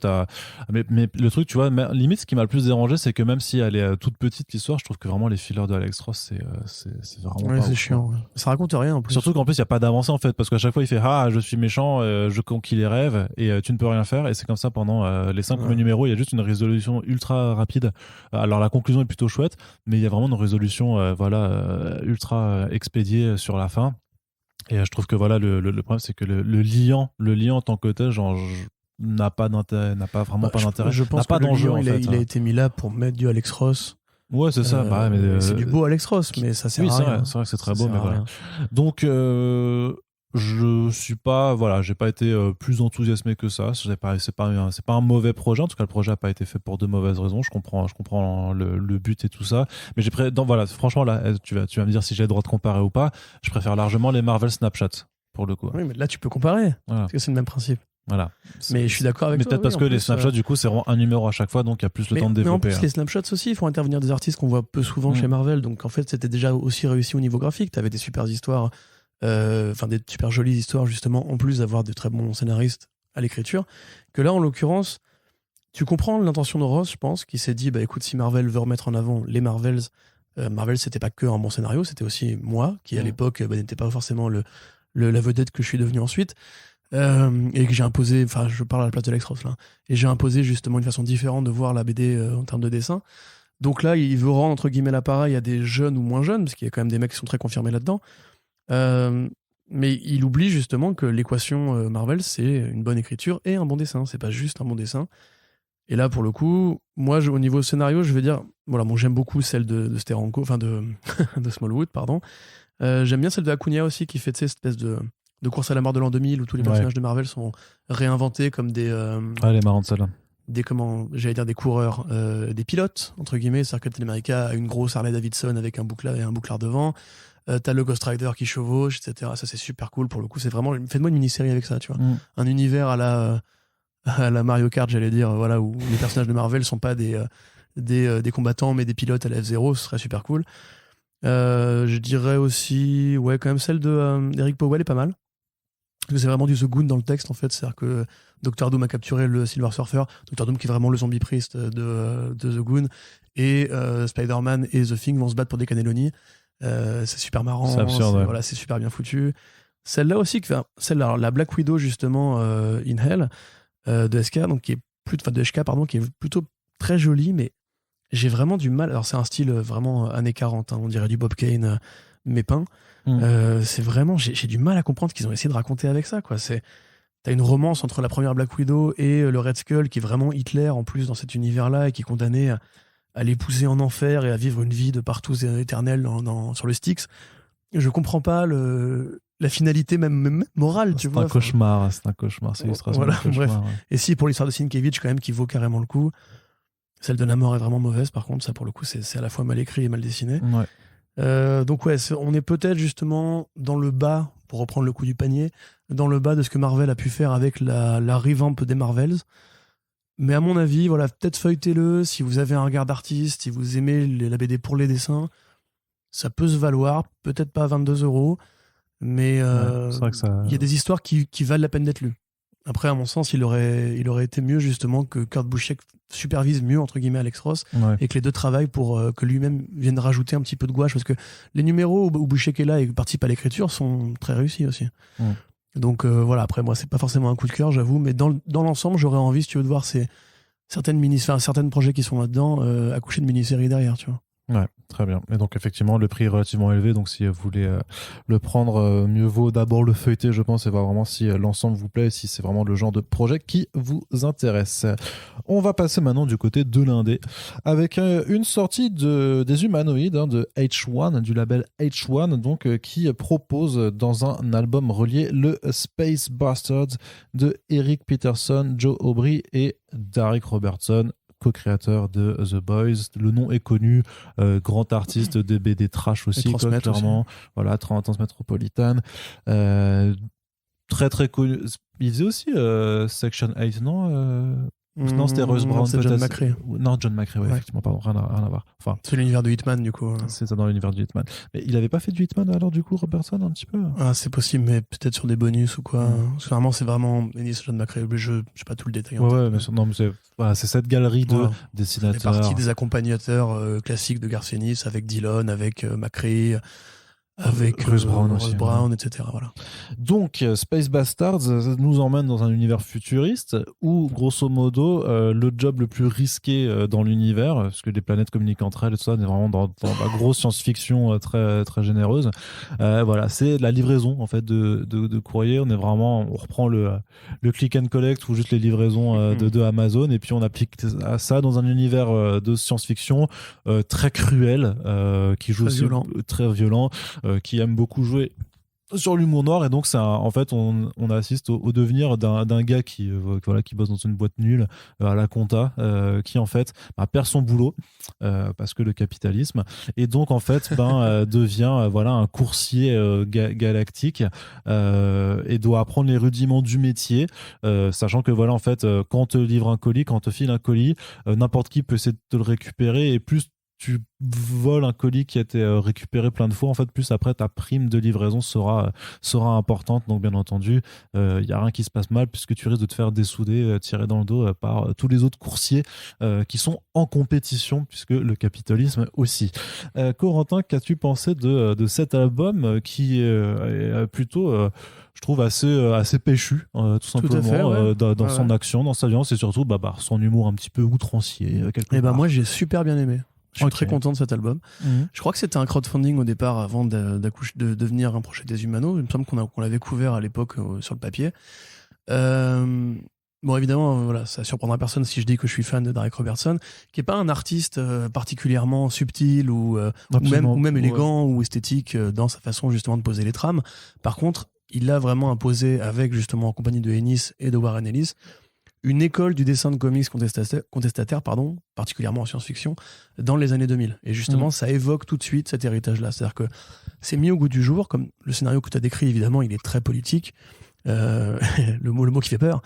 Mais le truc, tu vois, limite, ce qui m'a le plus dérangé, c'est que même si elle est toute petite l'histoire, je trouve que vraiment les fillers de Alex Ross, c'est vraiment Ouais, pas c'est ouf, chiant. quoi. Ouais. Ça raconte rien en plus. Surtout qu'en plus, il n'y a pas d'avancée en fait, parce qu'à chaque fois, il fait ah, je suis méchant, je conquis les rêves, et tu ne peux rien faire. Et c'est comme ça pendant les 5 premiers Ouais. numéros, il y a juste une résolution ultra rapide. Alors, la conclusion est plutôt chouette, mais il y a vraiment une résolution ultra expédiée sur la fin. Et je trouve que voilà, le problème, c'est que le liant en tant que tel, genre, n'a pas d'intérêt, n'a pas vraiment Bah, pas d'intérêt, je n'a pense que pas le d'enjeu lion, en fait. il a été mis là pour mettre du Alex Ross. Ouais, c'est ça. Bah, mais, C'est du beau Alex Ross, mais ça sert oui, à rien. c'est vrai que c'est très Ça beau, sert mais à voilà. rien. Donc, je suis pas, voilà, j'ai pas été plus enthousiasmé que ça. C'est pas un mauvais projet. En tout cas, le projet a pas été fait pour de mauvaises raisons. Je comprends le but et tout ça. Mais voilà, franchement, là, tu vas me dire si j'ai le droit de comparer ou pas. Je préfère largement les Marvel Snapchat, pour le coup. Oui, mais là, tu peux comparer. Voilà. Parce que c'est le même principe. Voilà. Mais je suis d'accord avec Mais toi. peut-être Oui, parce en que les plus, Snapchats, du coup, c'est vraiment un numéro à chaque fois, donc il y a plus le temps de mais en développer. plus, les Snapshots aussi, ils font intervenir des artistes qu'on voit peu souvent chez Marvel. Donc en fait, c'était déjà aussi réussi au niveau graphique. T'avais des super histoires, enfin des super jolies histoires, justement, en plus d'avoir de très bons scénaristes à l'écriture. Que là, en l'occurrence, tu comprends l'intention de Ross, je pense, qui s'est dit, bah écoute, si Marvel veut remettre en avant les Marvels, Marvel, c'était pas que un bon scénario, c'était aussi moi, qui à l'époque bah, n'était pas forcément la vedette que je suis devenu ensuite. Et que j'ai imposé, enfin je parle à la place de Alex Ross là, et j'ai imposé justement une façon différente de voir la BD en termes de dessin. Donc là, il veut rendre entre guillemets l'appareil à des jeunes ou moins jeunes, parce qu'il y a quand même des mecs qui sont très confirmés là-dedans. Mais il oublie justement que l'équation Marvel, c'est une bonne écriture et un bon dessin. C'est pas juste un bon dessin. Et là, pour le coup, moi, au niveau scénario, je vais dire, voilà, bon, j'aime beaucoup celle de Steranko, enfin de Smallwood, pardon. J'aime bien celle de Acuna aussi, qui fait cette espèce de course à la mort de l'an 2000 où tous les personnages de Marvel sont réinventés comme des elle est marrante celle-là. j'allais dire des coureurs, des pilotes entre guillemets. C'est-à-dire que Captain America a une grosse Harley Davidson avec un bouclard devant. T'as le Ghost Rider qui chevauche, etc. Ça c'est super cool pour le coup. C'est vraiment, faites-moi une mini-série avec ça, tu vois. Un univers à la Mario Kart, j'allais dire, voilà, où les personnages de Marvel sont pas des combattants mais des pilotes à la F0. Ce serait super cool. Je dirais aussi, ouais, quand même celle d'Eric Powell est pas mal. Parce que c'est vraiment du The Goon dans le texte en fait. C'est-à-dire que Dr. Doom a capturé le Silver Surfer. Dr. Doom qui est vraiment le zombie priest de The Goon. Et Spider-Man et The Thing vont se battre pour des cannelloni. C'est super marrant. C'est absurde, ouais. Voilà, c'est super bien foutu. Celle-là aussi, celle-là, la Black Widow justement, In Hell, de SK, donc de SK, pardon, qui est plutôt très jolie, mais j'ai vraiment du mal. Alors c'est un style vraiment années 40, hein, on dirait du Bob Kane, mais peint. C'est vraiment, j'ai du mal à comprendre ce qu'ils ont essayé de raconter avec ça, quoi. T'as une romance entre la première Black Widow et le Red Skull qui est vraiment Hitler en plus dans cet univers-là et qui est condamné à l'épouser en enfer et à vivre une vie de partout éternelle sur le Styx. Je comprends pas la finalité même morale, tu vois. C'est un cauchemar, c'est l'illustration voilà, d'un cauchemar. bref. Ouais. Et si pour l'histoire de Sienkiewicz quand même qui vaut carrément le coup. Celle de la mort est vraiment mauvaise, par contre, ça pour le coup, c'est à la fois mal écrit et mal dessiné. Donc ouais, on est peut-être justement dans le bas, pour reprendre le coup du panier, dans le bas de ce que Marvel a pu faire avec la revamp des Marvels. Mais à mon avis, voilà, peut-être feuilletez-le, si vous avez un regard d'artiste, si vous aimez la BD pour les dessins, ça peut se valoir, peut-être pas à 22 €, mais c'est vrai que ça... y a des histoires qui valent la peine d'être lues. Après, à mon sens, il aurait été mieux justement que Kurt Busiek supervise mieux, entre guillemets, Alex Ross, et que les deux travaillent pour que lui-même vienne rajouter un petit peu de gouache, parce que les numéros où Busiek est là et participe à l'écriture sont très réussis aussi. Donc voilà, après moi, c'est pas forcément un coup de cœur, j'avoue, mais dans l'ensemble, j'aurais envie, si tu veux, de voir certains projets qui sont là-dedans accoucher de mini-séries derrière, tu vois. Ouais, très bien. Et donc effectivement, le prix est relativement élevé, donc si vous voulez le prendre, mieux vaut d'abord le feuilleter, je pense, et voir vraiment si l'ensemble vous plaît, si c'est vraiment le genre de projet qui vous intéresse. On va passer maintenant du côté de l'indé, avec une sortie des humanoïdes de H1, du label H1, donc qui propose dans un album relié le Space Bastards de Eric Peterson, Joe Aubry et Darick Robertson, co-créateur de The Boys. Le nom est connu, grand artiste de BD trash aussi, clairement. Aussi. Voilà, Transmétropolitan. Très très connu. Il faisait aussi Section 8, non non, c'était Rose Brown, c'est John McCrea. Non, John McCrea, ouais, effectivement, pardon, rien à voir. Enfin, c'est l'univers de Hitman, du coup. C'est ça, dans l'univers du Hitman. Mais il avait pas fait du Hitman, alors, du coup, Robertson, un petit peu? Ah, c'est possible, mais peut-être sur des bonus ou quoi. Parce que vraiment, c'est vraiment John McCrea. Je n'ai pas tout le détail. Mais c'est cette galerie de dessinateurs. C'est partie des accompagnateurs classiques de Garth Ennis, avec Dillon, avec McCrea, avec Rose Brown, etc. Voilà. Donc, Space Bastards nous emmène dans un univers futuriste où, grosso modo, le job le plus risqué dans l'univers, parce que les planètes communiquent entre elles, et tout ça, on est vraiment dans la grosse science-fiction très, très généreuse. Voilà, c'est la livraison en fait de courrier. On reprend le click and collect ou juste les livraisons de Amazon, et puis on applique ça dans un univers de science-fiction très cruel, qui joue aussi très violent. Qui aime beaucoup jouer sur l'humour noir, et donc en fait on assiste au devenir d'un gars qui bosse dans une boîte nulle à la compta, qui en fait perd son boulot parce que le capitalisme, et donc en fait devient un coursier galactique, et doit apprendre les rudiments du métier, sachant que en fait quand on te livre un colis, quand on te file un colis, n'importe qui peut essayer de te le récupérer, et plus tu voles un colis qui a été récupéré plein de fois, en fait, plus après ta prime de livraison sera importante. Donc, bien entendu, il n'y a rien qui se passe mal, puisque tu risques de te faire dessouder, tirer dans le dos par tous les autres coursiers qui sont en compétition, puisque le capitalisme aussi. Corentin, qu'as-tu pensé de cet album qui est plutôt... je trouve assez péchu, tout simplement, dans son action, dans sa violence, et surtout son humour un petit peu outrancier. Moi, j'ai super bien aimé. Je suis très content de cet album. Je crois que c'était un crowdfunding au départ, avant de devenir un projet des Humanos. Il me semble qu'on l'avait couvert à l'époque sur le papier. Bon, évidemment, ça surprendra personne si je dis que je suis fan de Darick Robertson, qui est pas un artiste particulièrement subtil ou même élégant ou esthétique dans sa façon justement de poser les trames. Par contre, il a vraiment imposé, avec justement en compagnie de Ennis et de Warren Ellis, une école du dessin de comics contestataire, particulièrement en science-fiction, dans les années 2000. Et justement, ça évoque tout de suite cet héritage-là. C'est-à-dire que c'est mis au goût du jour, comme le scénario que tu as décrit, évidemment, il est très politique. Le mot qui fait peur.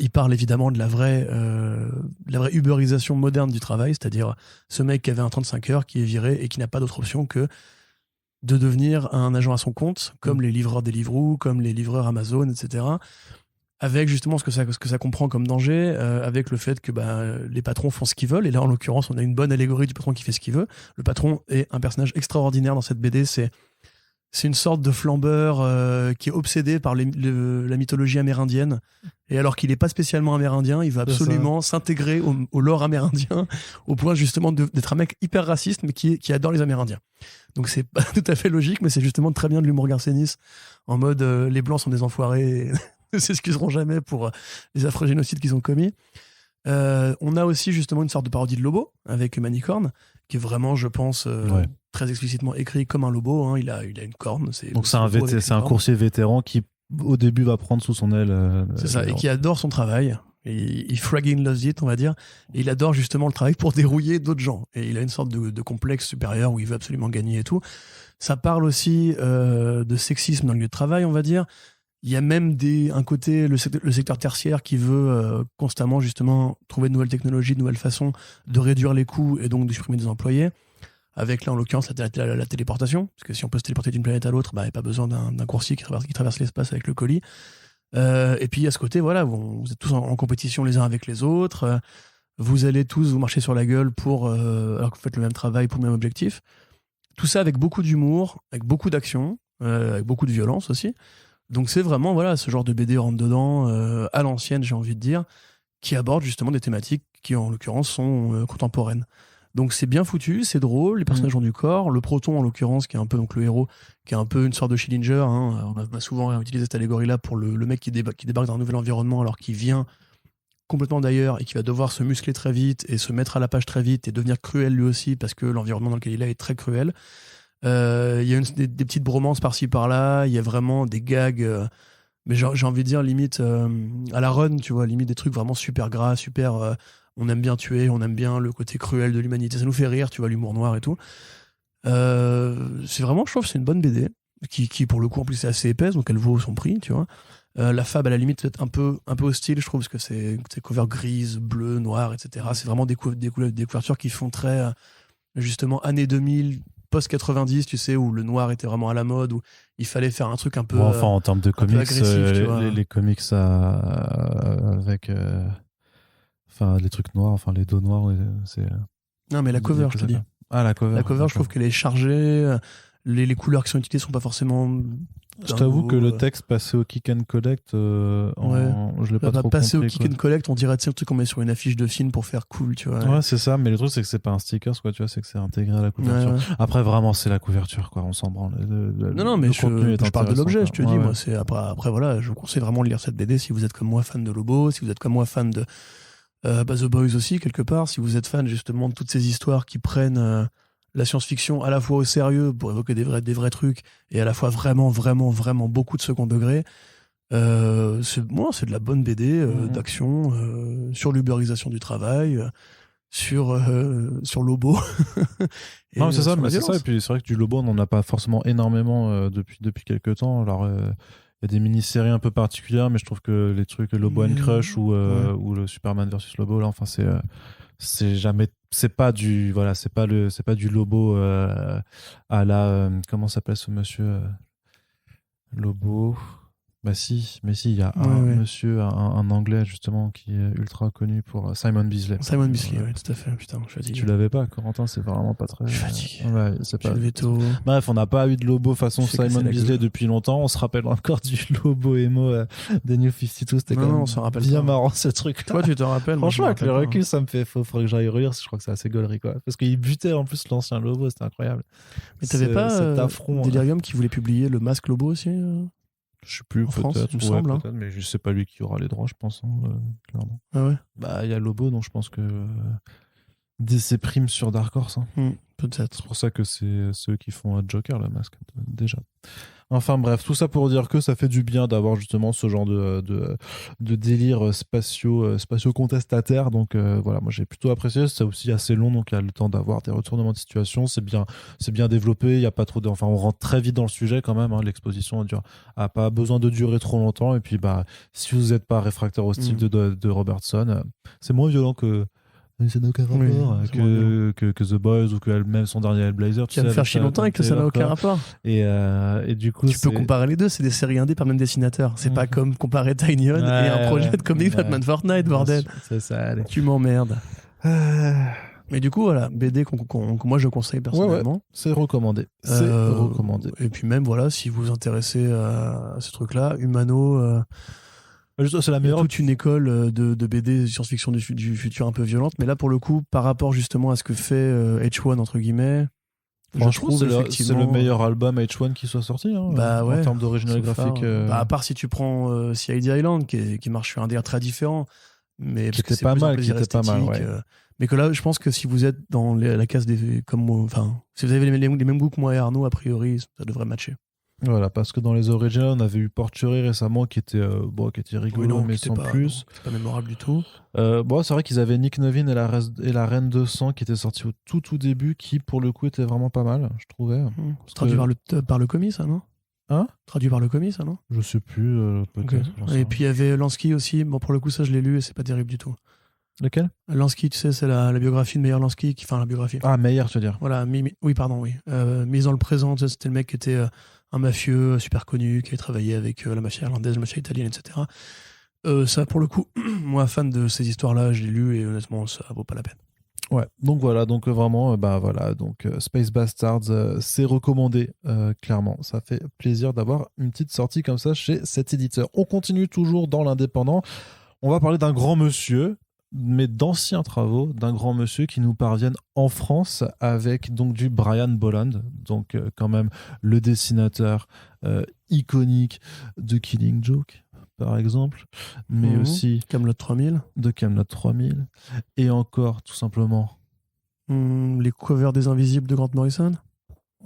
Il parle évidemment de la vraie uberisation moderne du travail, c'est-à-dire ce mec qui avait un 35 heures, qui est viré et qui n'a pas d'autre option que de devenir un agent à son compte, comme les livreurs Deliveroo, comme les livreurs Amazon, etc., avec justement ce que ça comprend comme danger, avec le fait que les patrons font ce qu'ils veulent. Et là, en l'occurrence, on a une bonne allégorie du patron qui fait ce qu'il veut. Le patron est un personnage extraordinaire dans cette BD. C'est une sorte de flambeur qui est obsédé par la mythologie amérindienne. Et alors qu'il n'est pas spécialement amérindien, il va absolument s'intégrer au lore amérindien, au point justement d'être un mec hyper raciste, mais qui adore les Amérindiens. Donc c'est pas tout à fait logique, mais c'est justement très bien de l'humour Garth Ennis, en mode les Blancs sont des enfoirés, ne s'excuseront jamais pour les affreux génocides qu'ils ont commis. On a aussi justement une sorte de parodie de Lobo avec Manicorne, qui est vraiment, je pense, très explicitement écrit comme un Lobo. Hein. Il a une corne. Donc c'est un coursier vétéran qui, au début, va prendre sous son aile. C'est ça, et qui adore son travail, Et il fragging loves it, on va dire. Et il adore justement le travail pour dérouiller d'autres gens. Et il a une sorte de complexe supérieur où il veut absolument gagner et tout. Ça parle aussi de sexisme dans le lieu de travail, on va dire. Il y a même un côté, le secteur tertiaire qui veut constamment justement trouver de nouvelles technologies, de nouvelles façons de réduire les coûts et donc de supprimer des employés. Avec là, en l'occurrence, la téléportation. Parce que si on peut se téléporter d'une planète à l'autre, il n'y a pas besoin d'un coursier qui traverse l'espace avec le colis. Et puis à ce côté, voilà, vous êtes tous en compétition les uns avec les autres. Vous allez tous vous marcher sur la gueule alors que vous faites le même travail pour le même objectif. Tout ça avec beaucoup d'humour, avec beaucoup d'action, avec beaucoup de violence aussi. Donc c'est vraiment voilà ce genre de BD rentre dedans à l'ancienne, j'ai envie de dire, qui aborde justement des thématiques qui en l'occurrence sont contemporaines. Donc c'est bien foutu, c'est drôle, les personnages ont du corps. Le Proton en l'occurrence, qui est un peu donc le héros, qui est un peu une sorte de Schillinger. On a souvent utilisé cette allégorie-là pour le mec qui débarque dans un nouvel environnement alors qu'il vient complètement d'ailleurs et qui va devoir se muscler très vite et se mettre à la page très vite et devenir cruel lui aussi parce que l'environnement dans lequel il est très cruel. Il y a des petites bromances par-ci par-là, il y a vraiment des gags, mais j'ai envie de dire limite à la Run, tu vois, limite des trucs vraiment super gras, super... on aime bien tuer, on aime bien le côté cruel de l'humanité, ça nous fait rire, tu vois, l'humour noir et tout. C'est vraiment, je trouve, c'est une bonne BD qui pour le coup en plus est assez épaisse, donc elle vaut son prix, tu vois. La fab à la limite peut-être un peu hostile, je trouve, parce que c'est cover grise, bleu, noir, etc. C'est vraiment des couvertures qui font très justement années 2000, post 90, tu sais, où le noir était vraiment à la mode, où il fallait faire un truc un peu enfin en termes de comics, agressif, les comics avec enfin les trucs noirs, enfin les dos noirs, c'est non mais la cover, je te dis. La cover. La cover, je trouve qu'elle est chargée. Les couleurs qui sont utilisées sont pas forcément. Je t'avoue que le texte passé au Kick and Collect, je l'ai pas trop passé compris. Au Kick and Collect, on dirait, tu sais, le truc qu'on met sur une affiche de film pour faire cool, tu vois. Ouais, c'est ça, mais le truc, c'est que c'est pas un sticker, quoi, tu vois, c'est que c'est intégré à la couverture. Ouais. Après, vraiment, c'est la couverture, quoi, on s'en branle. Non, mais je parle de l'objet, je te dis, moi, c'est après, voilà, je vous conseille vraiment de lire cette BD si vous êtes comme moi fan de Lobo, si vous êtes comme moi fan de The Boys aussi, quelque part, si vous êtes fan justement de toutes ces histoires qui prennent la science-fiction à la fois au sérieux pour évoquer des vrais trucs et à la fois vraiment beaucoup de second degré. C'est de la bonne BD d'action sur l'ubérisation du travail, sur Lobo. Non, c'est ça, mais c'est ça. Et puis c'est vrai que du Lobo, on n'en a pas forcément énormément depuis quelques temps. Alors, il y a des mini-séries un peu particulières, mais je trouve que les trucs Lobo and Crush ou le Superman versus Lobo, là, enfin, c'est jamais, c'est pas du Lobo à la comment s'appelle ce monsieur Lobo. Bah si, mais si, il y a monsieur, un anglais justement qui est ultra connu pour Simon Bisley. Simon Bisley, oui, tout à fait. Putain, je suis fatigué. Tu l'avais pas, Corentin, c'est vraiment pas très. Je suis fatigué. Ouais, c'est pas. Bref, on n'a pas eu de Lobo façon Simon Bisley depuis longtemps. On se rappelle encore du Lobo emo des New 52. C'était quand même bien marrant ce truc. Toi, tu te rappelles? Franchement, avec le recul, ça me fait. Faudrait que j'aille relire. Je crois que c'est assez gaulerie, quoi. Parce qu'il butait en plus l'ancien Lobo, c'était incroyable. Mais t'avais pas Delirium qui voulait publier le masque Lobo aussi? Je sais plus, peut-être, il me semble. Peut-être, mais c'est pas lui qui aura les droits, je pense, clairement. Ah ouais? Bah, il y a Lobo, donc je pense que DC prime sur Dark Horse. Peut-être. C'est pour ça que c'est ceux qui font Joker, le masque, déjà. Enfin bref, tout ça pour dire que ça fait du bien d'avoir justement ce genre de délire spatio contestataire. Donc voilà, moi j'ai plutôt apprécié. C'est aussi assez long, donc il y a le temps d'avoir des retournements de situation. C'est bien développé. Il y a pas trop enfin on rentre très vite dans le sujet quand même. L'exposition a pas besoin de durer trop longtemps. Et puis bah si vous n'êtes pas réfractaire au style de Robertson, c'est moins violent que. Ça n'a aucun rapport que The Boys ou que même son dernier Hellblazer. Tu vas me faire chier longtemps et que ça n'a aucun rapport. Et du coup, tu peux comparer les deux, c'est des séries indées par le même dessinateur. C'est pas comme comparer Tiny Odd et un projet de comics Batman Fortnite, bordel. C'est ça, allez. Tu m'emmerdes. Mais du coup, voilà, BD que moi je conseille personnellement. Ouais, c'est recommandé. C'est recommandé. Et puis même, voilà, si vous vous intéressez à ce truc-là, Humano... c'est la meilleure. Toute une école de BD science-fiction du futur un peu violente, mais là pour le coup, par rapport justement à ce que fait H1 entre guillemets, franchement, c'est le meilleur album H1 qui soit sorti en termes d'original graphique. À part si tu prends CID Island qui marche sur un délire très différent, mais qui était pas mal, mais que là, je pense que si vous êtes dans la case des comme moi, enfin, si vous avez les mêmes goûts que moi et Arnaud, a priori, ça devrait matcher. Voilà, parce que dans les originals, on avait eu Portuary récemment qui était rigolo, Oui, non, mais qui sans était pas, plus. non, qui était pas mémorable du tout. Bon, c'est vrai qu'ils avaient Nick Nevin et la Reine de Sang qui était sorti au tout début, qui pour le coup était vraiment pas mal, je trouvais. Parce Traduit que... par le commis, ça, non? Hein? Traduit par le commis, ça, non? Je sais plus, Ok. peut-être. J'en sais Et rien. puis il y avait Lansky aussi. Bon, pour le coup, ça, je l'ai lu et c'est pas terrible du tout. Lequel? Lansky, tu sais, c'est la biographie de Meyer Lansky, enfin la biographie. Ah, Meyer, tu veux dire. Voilà, oui, pardon, oui. Mise dans le présent, tu sais, c'était le mec qui était un mafieux super connu, qui avait travaillé avec la mafia irlandaise, la mafia italienne, etc. Ça, pour le coup, moi, fan de ces histoires-là, je l'ai lu et honnêtement, ça vaut pas la peine. Ouais, donc voilà, donc vraiment, bah voilà, donc Space Bastards, c'est recommandé, clairement. Ça fait plaisir d'avoir une petite sortie comme ça chez cet éditeur. On continue toujours dans l'indépendant. On va parler d'un grand monsieur, mais d'anciens travaux, d'un grand monsieur qui nous parviennent en France avec donc du Brian Bolland, donc quand même le dessinateur iconique de Killing Joke, par exemple, mais aussi Camelot 3000. de Camelot 3000, et encore tout simplement. Les covers des Invisibles de Grant Morrison.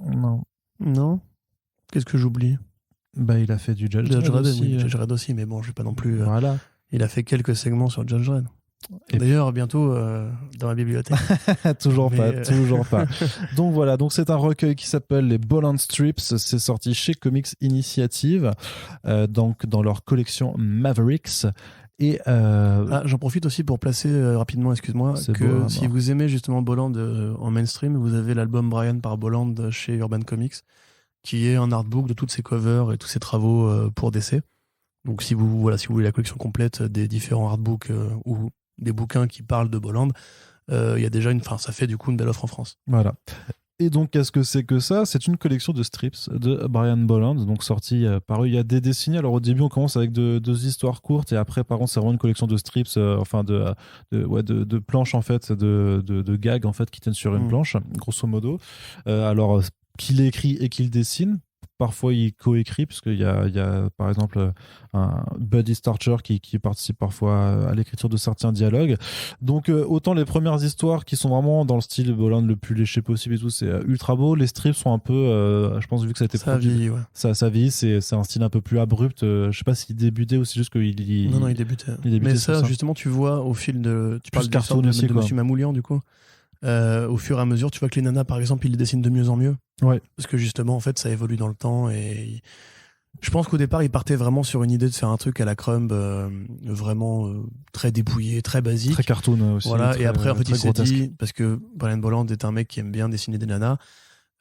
Non. Non. Qu'est-ce que j'oublie? Bah, il a fait du Judge Judge Dredd Dredd, aussi. oui, Judge Dredd aussi, mais bon, je vais pas non plus. Voilà. Il a fait quelques segments sur Judge Dredd. Et D'ailleurs, bientôt dans ma bibliothèque. toujours pas, Mais, toujours pas. Donc voilà, donc c'est un recueil qui s'appelle les Bolland Strips. C'est sorti chez Comics Initiative, donc dans leur collection Mavericks. Et j'en profite aussi pour placer rapidement, excuse-moi, C'est que beau, hein, si non. vous aimez justement Bolland en mainstream, vous avez l'album Brian par Bolland chez Urban Comics, qui est un artbook de toutes ses covers et tous ses travaux pour DC. Donc si vous voulez la collection complète des différents artbooks ou des bouquins qui parlent de Bolland, il y a déjà ça fait du coup une belle offre en France. voilà. Et donc, qu'est-ce que c'est que ça? C'est une collection de strips de Brian Bolland, donc sortie paru il y a des décennies. Alors, au début, on commence avec deux histoires courtes, et après, par contre, c'est vraiment une collection de strips, de planches, en fait, de gags, en fait, qui tiennent sur une planche, grosso modo. Alors, qu'il écrit et qu'il dessine. Parfois, il coécrit, parce qu'il y a, par exemple, un Buddy Starcher qui participe parfois à l'écriture de certains dialogues. Donc, autant les premières histoires qui sont vraiment dans le style Bolland le plus léché possible et tout, c'est ultra beau. Les strips sont un peu, je pense, vu que ça a été produit, vieillit, ouais. ça vieillit, c'est un style un peu plus abrupt. Je sais pas s'il débutait ou c'est juste qu'il. Non, il débutait. Mais ça, justement, tu vois au fil de. Tu parles cartoon aussi, de Monsieur Mamoulian, du coup. Au fur et à mesure, tu vois que les nanas, par exemple, ils les dessinent de mieux en mieux. Ouais. Parce que justement, en fait, ça évolue dans le temps. Et je pense qu'au départ, ils partaient vraiment sur une idée de faire un truc à la Crumb, vraiment très dépouillé, très basique. Très cartoon aussi. Voilà. Très, et après, en fait, il s'est grotesque. dit, parce que Brian Bolland est un mec qui aime bien dessiner des nanas,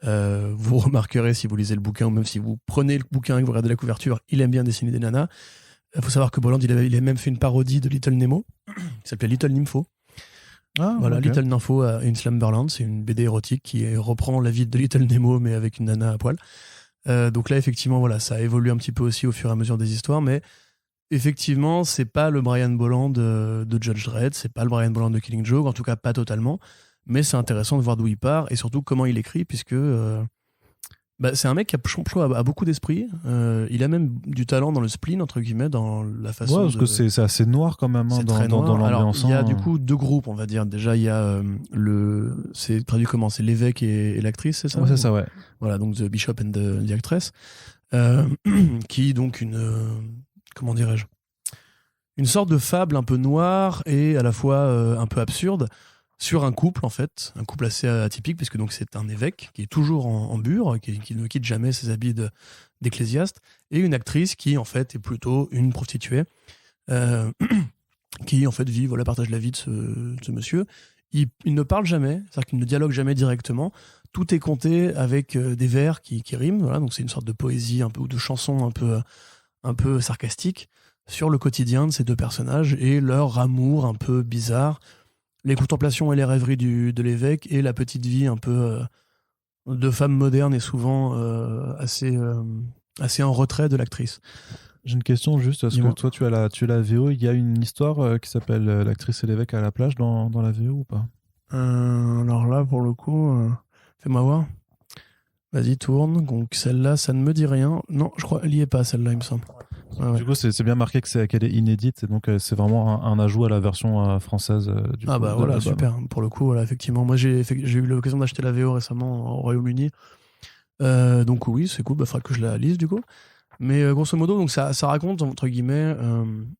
vous remarquerez si vous lisez le bouquin, ou même si vous prenez le bouquin et que vous regardez la couverture, il aime bien dessiner des nanas. Il faut savoir que Bolland, il a même fait une parodie de Little Nemo, qui s'appelait Little Nympho. Voilà, okay. Little Nympho in Slumberland, c'est une BD érotique qui reprend la vie de Little Nemo, mais avec une nana à poil. Donc là, effectivement, voilà, ça évolue un petit peu aussi au fur et à mesure des histoires, mais effectivement, c'est pas le Brian Bolland de Judge Dredd, c'est pas le Brian Bolland de Killing Joke, en tout cas pas totalement, mais c'est intéressant de voir d'où il part et surtout comment il écrit, puisque c'est un mec qui a beaucoup d'esprit. Il a même du talent dans le spleen, entre guillemets, dans la façon. Ouais, parce que c'est assez noir quand même, hein, dans l'ambiance. Alors, il y a du coup deux groupes, on va dire. Déjà, il y a c'est traduit comment? C'est l'évêque et l'actrice, c'est ça? Ouais, c'est ça, ouais. Voilà, donc The Bishop and the Actress. Qui, donc, comment dirais-je? Une sorte de fable un peu noire et à la fois un peu absurde sur un couple, en fait, un couple assez atypique, puisque donc c'est un évêque qui est toujours en bure, qui ne quitte jamais ses habits d'ecclésiaste, et une actrice qui, en fait, est plutôt une prostituée, qui, en fait, partage la vie de ce monsieur. Il ne parle jamais, c'est-à-dire qu'il ne dialogue jamais directement. Tout est compté avec des vers qui riment, voilà, donc c'est une sorte de poésie un peu, ou de chanson un peu sarcastique sur le quotidien de ces deux personnages et leur amour un peu bizarre, les contemplations et les rêveries de l'évêque et la petite vie un peu de femme moderne et souvent assez en retrait de l'actrice. J'ai une question juste, parce que toi tu as la VO, il y a une histoire qui s'appelle L'actrice et l'évêque à la plage dans la VO ou pas? Alors là, pour le coup, fais-moi voir. Vas-y, tourne. Donc celle-là, ça ne me dit rien. Non, je crois qu'elle n'y est pas, celle-là, il me semble. Du coup, c'est bien marqué qu'elle est inédite, et donc c'est vraiment un ajout à la version française. Voilà, super. Pour le coup, voilà, effectivement. Moi, j'ai eu l'occasion d'acheter la VO récemment au Royaume-Uni. Donc oui, c'est cool, faudra que je la lise du coup. Mais grosso modo, donc ça raconte, entre guillemets,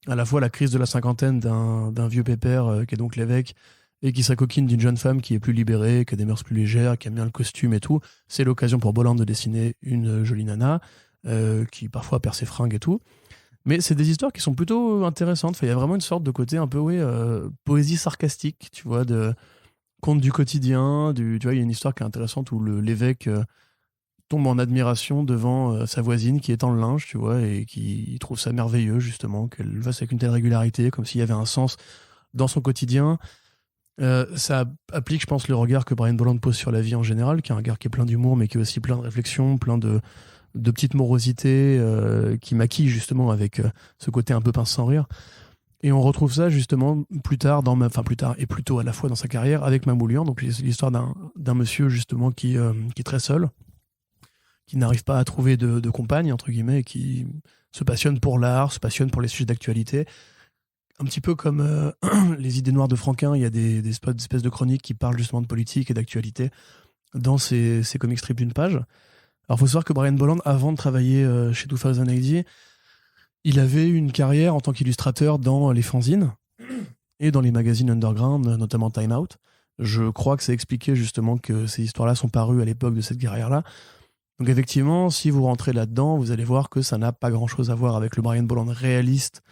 à la fois la crise de la cinquantaine d'un vieux pépère qui est donc l'évêque et qui s'acoquine d'une jeune femme qui est plus libérée, qui a des mœurs plus légères, qui aime bien le costume et tout. C'est l'occasion pour Bolland de dessiner une jolie nana qui parfois perd ses fringues et tout. Mais c'est des histoires qui sont plutôt intéressantes. Enfin, il y a vraiment une sorte de côté un peu, poésie sarcastique, tu vois, de conte du quotidien. Tu vois, il y a une histoire qui est intéressante où l'évêque tombe en admiration devant sa voisine qui étend le linge, tu vois, et qui trouve ça merveilleux, justement, qu'elle le fasse avec une telle régularité, comme s'il y avait un sens dans son quotidien. Ça applique, je pense, le regard que Brian Bolland pose sur la vie en général, qui est un regard qui est plein d'humour, mais qui est aussi plein de réflexion, plein de petites morosités qui maquillent, justement, avec ce côté un peu pince sans rire. Et on retrouve ça, justement, plus tard, plus tard, et plus tôt à la fois dans sa carrière, avec Mamoulian, donc l'histoire d'un monsieur, justement, qui est très seul, qui n'arrive pas à trouver de compagne, entre guillemets, et qui se passionne pour l'art, se passionne pour les sujets d'actualité. Un petit peu comme les idées noires de Franquin, il y a des espèces de chroniques qui parlent justement de politique et d'actualité dans ces comic strips d'une page. Alors, il faut savoir que Brian Bolland, avant de travailler chez 2080, il avait une carrière en tant qu'illustrateur dans les fanzines et dans les magazines underground, notamment Time Out. Je crois que c'est expliqué justement que ces histoires-là sont parues à l'époque de cette carrière-là. Donc effectivement, si vous rentrez là-dedans, vous allez voir que ça n'a pas grand-chose à voir avec le Brian Bolland réaliste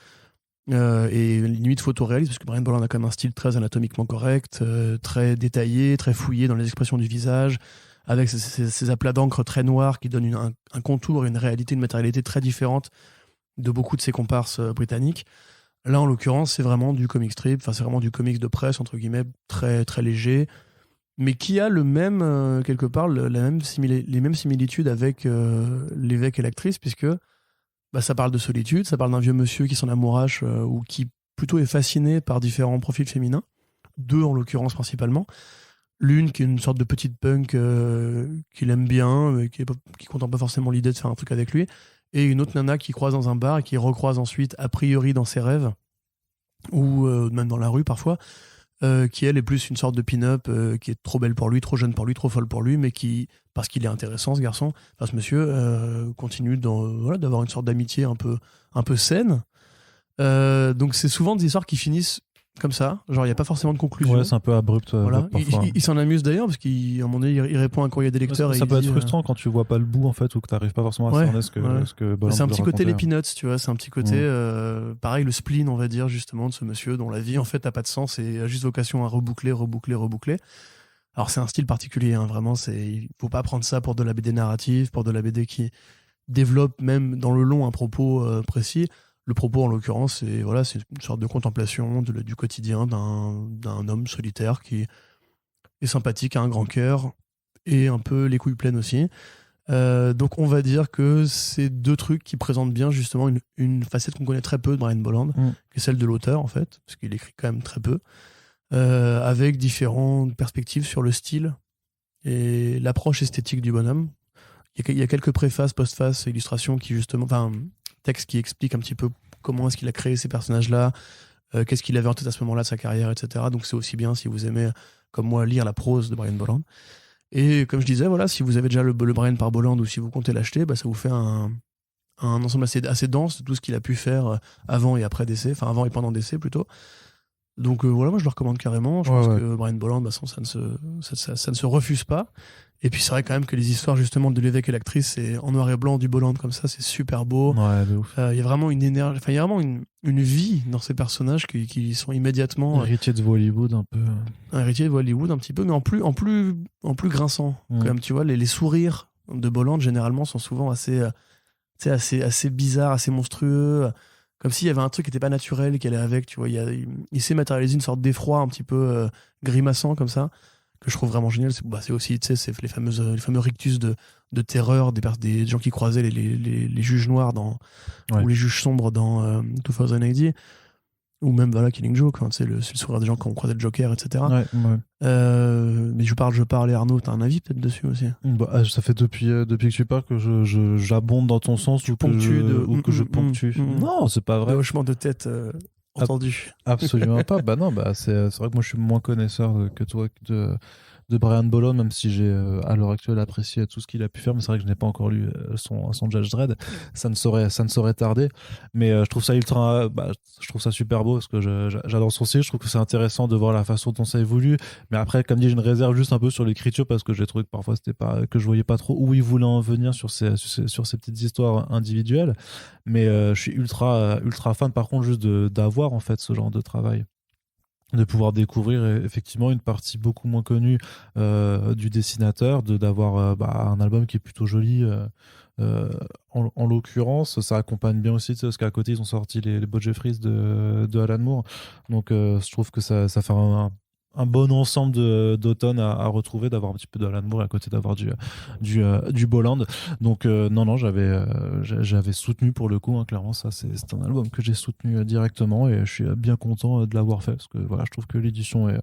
et limite photoréaliste, parce que Brian Bolland a quand même un style très anatomiquement correct, très détaillé, très fouillé dans les expressions du visage, avec ces aplats d'encre très noirs qui donnent un contour, une réalité, une matérialité très différente de beaucoup de ses comparses britanniques. Là, en l'occurrence, c'est vraiment du comic strip, c'est vraiment du comics de presse, entre guillemets, très, très léger, mais qui a quelque part, les mêmes similitudes avec l'évêque et l'actrice, puisque ça parle de solitude, ça parle d'un vieux monsieur qui s'en amourache ou qui plutôt est fasciné par différents profils féminins, deux en l'occurrence principalement. L'une qui est une sorte de petite punk qu'il aime bien, qui contente pas forcément l'idée de faire un truc avec lui, et une autre nana qui croise dans un bar et qui recroise ensuite, a priori dans ses rêves, ou même dans la rue parfois, qui elle est plus une sorte de pin-up qui est trop belle pour lui, trop jeune pour lui, trop folle pour lui, mais qui, parce qu'il est intéressant ce garçon, ce monsieur, continue d'avoir une sorte d'amitié un peu saine. Donc c'est souvent des histoires qui finissent comme ça, genre il n'y a pas forcément de conclusion. Ouais, c'est un peu abrupt. Voilà. Parfois. Il s'en amuse d'ailleurs parce qu'à un moment donné il répond à un courrier des lecteurs. Ça peut être frustrant quand tu vois pas le bout en fait, ou que tu n'arrives pas forcément à cerner ce que Bolland c'est un petit côté raconter. les peanuts, tu vois, c'est un petit côté pareil, le spleen, on va dire, justement, de ce monsieur dont la vie en fait n'a pas de sens et a juste vocation à reboucler. Alors c'est un style particulier, hein, vraiment, il faut pas prendre ça pour de la BD narrative, pour de la BD qui développe même dans le long un propos précis. Le propos, en l'occurrence, c'est une sorte de contemplation du quotidien d'un homme solitaire qui est sympathique, a un grand cœur et un peu les couilles pleines aussi. Donc on va dire que c'est deux trucs qui présentent bien justement une facette qu'on connaît très peu de Brian Bolland, qui est celle de l'auteur en fait, parce qu'il écrit quand même très peu, avec différentes perspectives sur le style et l'approche esthétique du bonhomme. Il y a quelques préfaces, postfaces, illustrations qui justement, texte qui explique un petit peu comment est-ce qu'il a créé ces personnages-là, qu'est-ce qu'il avait en tête à ce moment-là de sa carrière, etc. Donc c'est aussi bien si vous aimez, comme moi, lire la prose de Brian Bolland. Et comme je disais, si vous avez déjà le Brian par Bolland ou si vous comptez l'acheter, ça vous fait un ensemble assez dense de tout ce qu'il a pu faire avant et après DC, enfin avant et pendant DC plutôt. Donc moi je le recommande carrément. Je pense que Brian Bolland, ça ne se refuse pas. Et puis c'est vrai quand même que les histoires justement de l'évêque et l'actrice, c'est en noir et blanc du Bolland comme ça, c'est super beau. Ouais, de ouf. Il y a vraiment une énergie, il y a vraiment une vie dans ces personnages qui sont immédiatement héritier de Hollywood un peu. Un héritier de Hollywood un petit peu, mais en plus grinçant. Quand même, tu vois, les sourires de Bolland généralement sont souvent assez bizarres, assez monstrueux, comme s'il y avait un truc qui n'était pas naturel, qui allait avec, tu vois. Il sait matérialiser une sorte d'effroi un petit peu grimaçant comme ça, que je trouve vraiment génial. C'est aussi, tu sais, c'est les fameux rictus de terreur des gens qui croisaient les juges noirs ou les juges sombres dans 2080, ou même Killing Joke, c'est le sourire des gens qui ont croisé le Joker, etc. Mais je parle, et Arnaud, t'as un avis peut-être dessus aussi? Ça fait depuis que tu parles que j'abonde dans ton sens, ou que je ponctue. Non, c'est pas vrai. Le hochement de tête. entendu. Absolument pas. Bah non, c'est vrai que moi je suis moins connaisseur que toi de Brian Bolland, même si j'ai à l'heure actuelle apprécié tout ce qu'il a pu faire, mais c'est vrai que je n'ai pas encore lu son Judge Dredd. Ça ne saurait tarder. Mais je trouve ça je trouve ça super beau parce que j'adore son style. Je trouve que c'est intéressant de voir la façon dont ça évolue. Mais après, comme dit, j'ai une réserve juste un peu sur l'écriture parce que j'ai trouvé que parfois que je voyais pas trop où il voulait en venir sur ces petites histoires individuelles. Mais je suis ultra fan par contre juste d'avoir en fait ce genre de travail, de pouvoir découvrir effectivement une partie beaucoup moins connue du dessinateur, d'avoir un album qui est plutôt joli. En l'occurrence, ça accompagne bien aussi, tu sais, parce qu'à côté ils ont sorti les Bo Jeffries de Alan Moore. Donc je trouve que ça fait un bon ensemble d'automne à retrouver, d'avoir un petit peu d'Alan Moore à côté d'avoir du Bolland. Donc non, j'avais soutenu pour le coup, hein, clairement, ça c'est un album que j'ai soutenu directement et je suis bien content de l'avoir fait parce que voilà, je trouve que l'édition est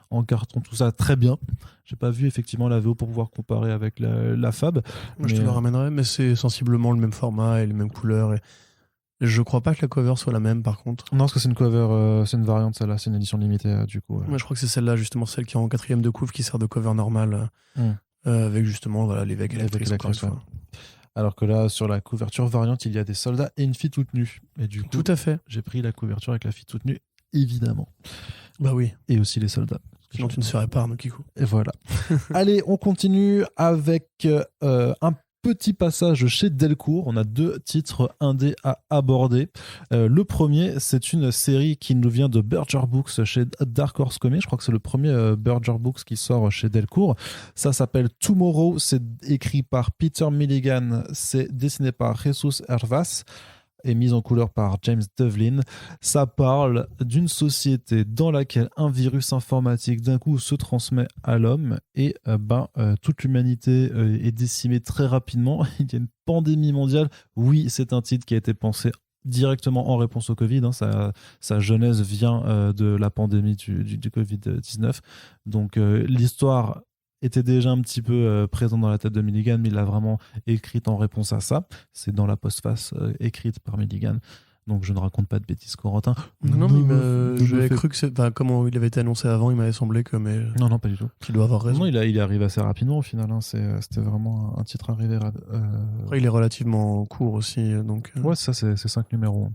en carton, tout ça très bien. J'ai pas vu effectivement la VO pour pouvoir comparer avec la Fab. Moi, je te le ramènerai, mais c'est sensiblement le même format et les mêmes couleurs. Et je crois pas que la cover soit la même, par contre. Non, parce que c'est une cover, c'est une variante, celle-là, c'est une édition limitée, du coup. Moi, je crois que c'est celle-là, justement, celle qui est en 4e de couve, qui sert de cover normale, avec justement voilà, l'évêque électrique. Alors que là, sur la couverture variante, il y a des soldats et une fille toute nue. Et du coup, tout à fait. J'ai pris la couverture avec la fille toute nue, évidemment. Bah oui. Et aussi les soldats. Sinon, tu ne serais pas Arnaud Kikou. Et voilà. Allez, on continue avec un petit passage chez Delcourt. On a 2 titres indés à aborder. Le premier, c'est une série qui nous vient de Berger Books chez Dark Horse Comics. Je crois que c'est le premier Berger Books qui sort chez Delcourt. Ça s'appelle Tomorrow. C'est écrit par Peter Milligan. C'est dessiné par Jesus Hervas et mise en couleur par James Devlin. Ça parle d'une société dans laquelle un virus informatique d'un coup se transmet à l'homme et toute l'humanité est décimée très rapidement. Il y a une pandémie mondiale. Oui, c'est un titre qui a été pensé directement en réponse au Covid. Sa genèse vient de la pandémie du Covid-19. Donc l'histoire était déjà un petit peu présent dans la tête de Milligan, mais il l'a vraiment écrite en réponse à ça. C'est dans la postface écrite par Milligan. Donc je ne raconte pas de bêtises, Corentin. Non, mais j'avais cru que c'est... Enfin, comment il avait été annoncé avant, il m'avait semblé que... Mais... Non, pas du tout. Tu dois avoir raison. Non, il arrive assez rapidement au final. C'était vraiment un titre arrivé... Après, il est relativement court aussi. Donc, Ouais, ça, c'est 5 numéros.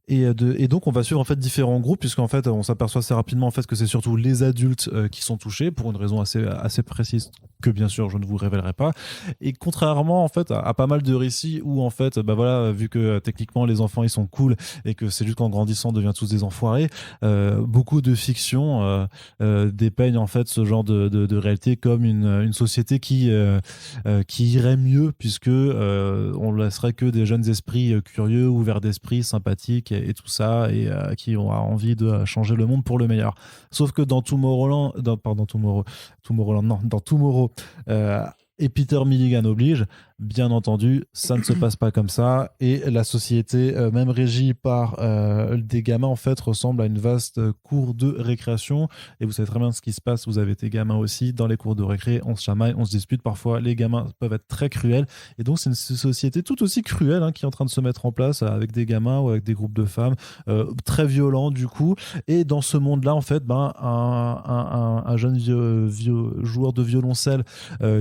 Et donc on va suivre en fait différents groupes, puisqu'en fait on s'aperçoit assez rapidement en fait que c'est surtout les adultes qui sont touchés pour une raison assez précise que bien sûr je ne vous révélerai pas. Et contrairement en fait à pas mal de récits où en fait vu que techniquement les enfants ils sont cool et que c'est juste qu'en grandissant on devient tous des enfoirés, beaucoup de fiction dépeignent en fait ce genre de réalité comme une société qui irait mieux, puisque on laisserait que des jeunes esprits curieux, ouverts d'esprit, sympathiques et tout ça, et qui ont envie de changer le monde pour le meilleur. Sauf que dans Tomorrow, et Peter Milligan oblige, bien entendu, ça ne se passe pas comme ça, et la société, même régie par des gamins, en fait, ressemble à une vaste cour de récréation. Et vous savez très bien ce qui se passe, vous avez des gamins aussi dans les cours de récré, on se chamaille, on se dispute, parfois les gamins peuvent être très cruels, et donc c'est une société tout aussi cruelle qui est en train de se mettre en place avec des gamins ou avec des groupes de femmes, très violents du coup. Et dans ce monde-là, en fait, un jeune joueur de violoncelle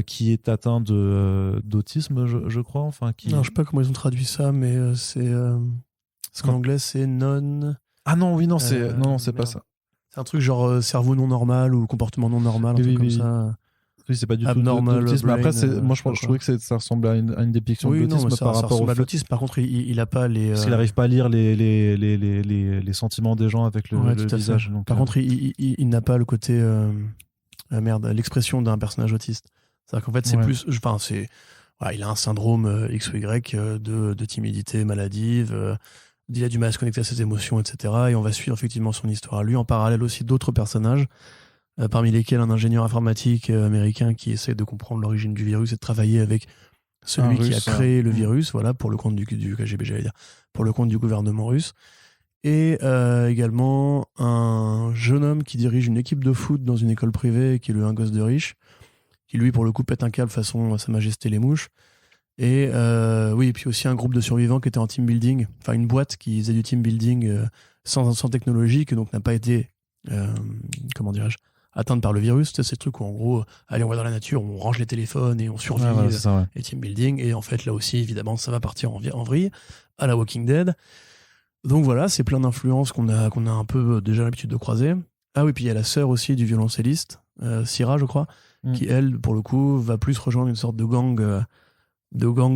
qui est atteint d'autisme, je crois. Non, je sais pas comment ils ont traduit ça, mais en anglais, c'est non... Ah non, oui, non, c'est pas ça. C'est un truc genre cerveau non normal ou comportement non normal, un truc comme ça. Oui, c'est pas du tout l'autisme. Après, moi, je trouvais que ça ressemble à une dépiction de l'autisme par rapport au fait. L'autisme, par contre, il a pas les... Parce qu'il n'arrive pas à lire les sentiments des gens avec le visage. Donc, par contre, il n'a pas le côté... l'expression d'un personnage autiste. C'est-à-dire qu'en fait, c'est plus... il a un syndrome X ou Y de timidité maladive, il a du mal à se connecter à ses émotions, etc. Et on va suivre effectivement son histoire à lui, en parallèle aussi d'autres personnages, parmi lesquels un ingénieur informatique américain qui essaie de comprendre l'origine du virus et de travailler avec celui qui a créé le virus, pour le compte du KGB, j'allais dire, pour le compte du gouvernement russe. Et également un jeune homme qui dirige une équipe de foot dans une école privée, qui est un gosse de riche, qui lui, pour le coup, pète un câble façon Sa Majesté les Mouches, Et oui, et puis aussi un groupe de survivants qui était en team building, enfin une boîte qui faisait du team building sans technologie, que donc n'a pas été, comment dirais-je, atteinte par le virus. C'est ces trucs où en gros, allez, on va dans la nature, on range les téléphones et on survit, voilà, c'est ça, ouais. et team building. Et en fait, là aussi, évidemment, ça va partir en vrille, à la Walking Dead. Donc voilà, c'est plein d'influences qu'on a un peu déjà l'habitude de croiser. Ah oui, puis il y a la sœur aussi du violoncelliste, Syrah, je crois, qui elle, pour le coup, va plus rejoindre une sorte de gang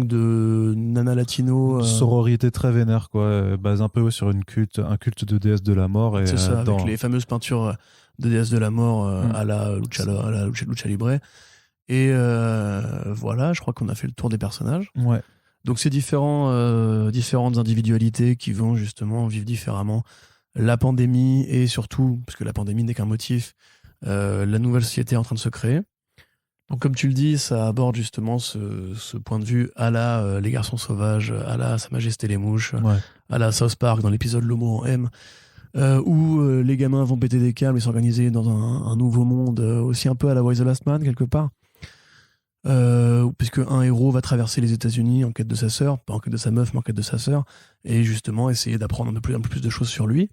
de nana latino. Sororité très vénère, quoi, basée un peu sur un culte de déesse de la mort. Et, C'est ça, avec les fameuses peintures de déesse de la mort à la Lucha Libre. Et voilà, je crois qu'on a fait le tour des personnages. Ouais. Donc c'est différentes individualités qui vont justement vivre différemment la pandémie et surtout, parce que la pandémie n'est qu'un motif, la nouvelle société est en train de se créer. Donc comme tu le dis, ça aborde justement ce point de vue à la Les Garçons Sauvages, à la Sa Majesté les Mouches, Ouais. à la South Park dans l'épisode L'Homo en M, où les gamins vont péter des câbles et s'organiser dans un nouveau monde, aussi un peu à la Why the Last Man quelque part. Puisque un héros va traverser les États-Unis en quête de sa sœur, pas en quête de sa meuf, mais en quête de sa sœur, et justement essayer d'apprendre un peu plus de choses sur lui.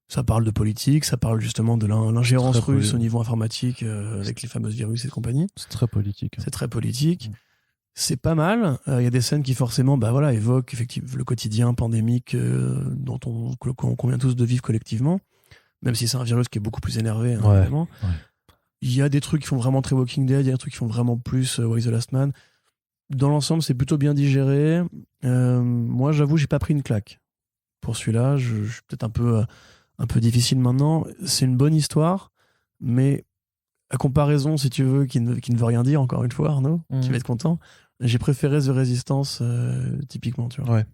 Ça parle de politique, ça parle justement de l'ingérence russe au niveau informatique, avec les fameuses virus et compagnie. C'est très politique. C'est très politique. C'est pas mal. Il y a des scènes qui forcément évoquent effectivement le quotidien pandémique qu'on vient tous de vivre collectivement, même si c'est un virus qui est beaucoup plus énervé, hein, évidemment. Ouais. Il y a des trucs qui font vraiment très Walking Dead, il y a des trucs qui font vraiment plus Why the Last Man. Dans l'ensemble, c'est plutôt bien digéré. Moi, j'avoue, j'ai pas pris une claque. Pour celui-là, je suis peut-être un peu difficile maintenant. C'est une bonne histoire, mais à comparaison, si tu veux, qui ne veut rien dire, encore une fois, Arnaud, tu vas être content, j'ai préféré The Resistance, typiquement, tu vois. Ouais.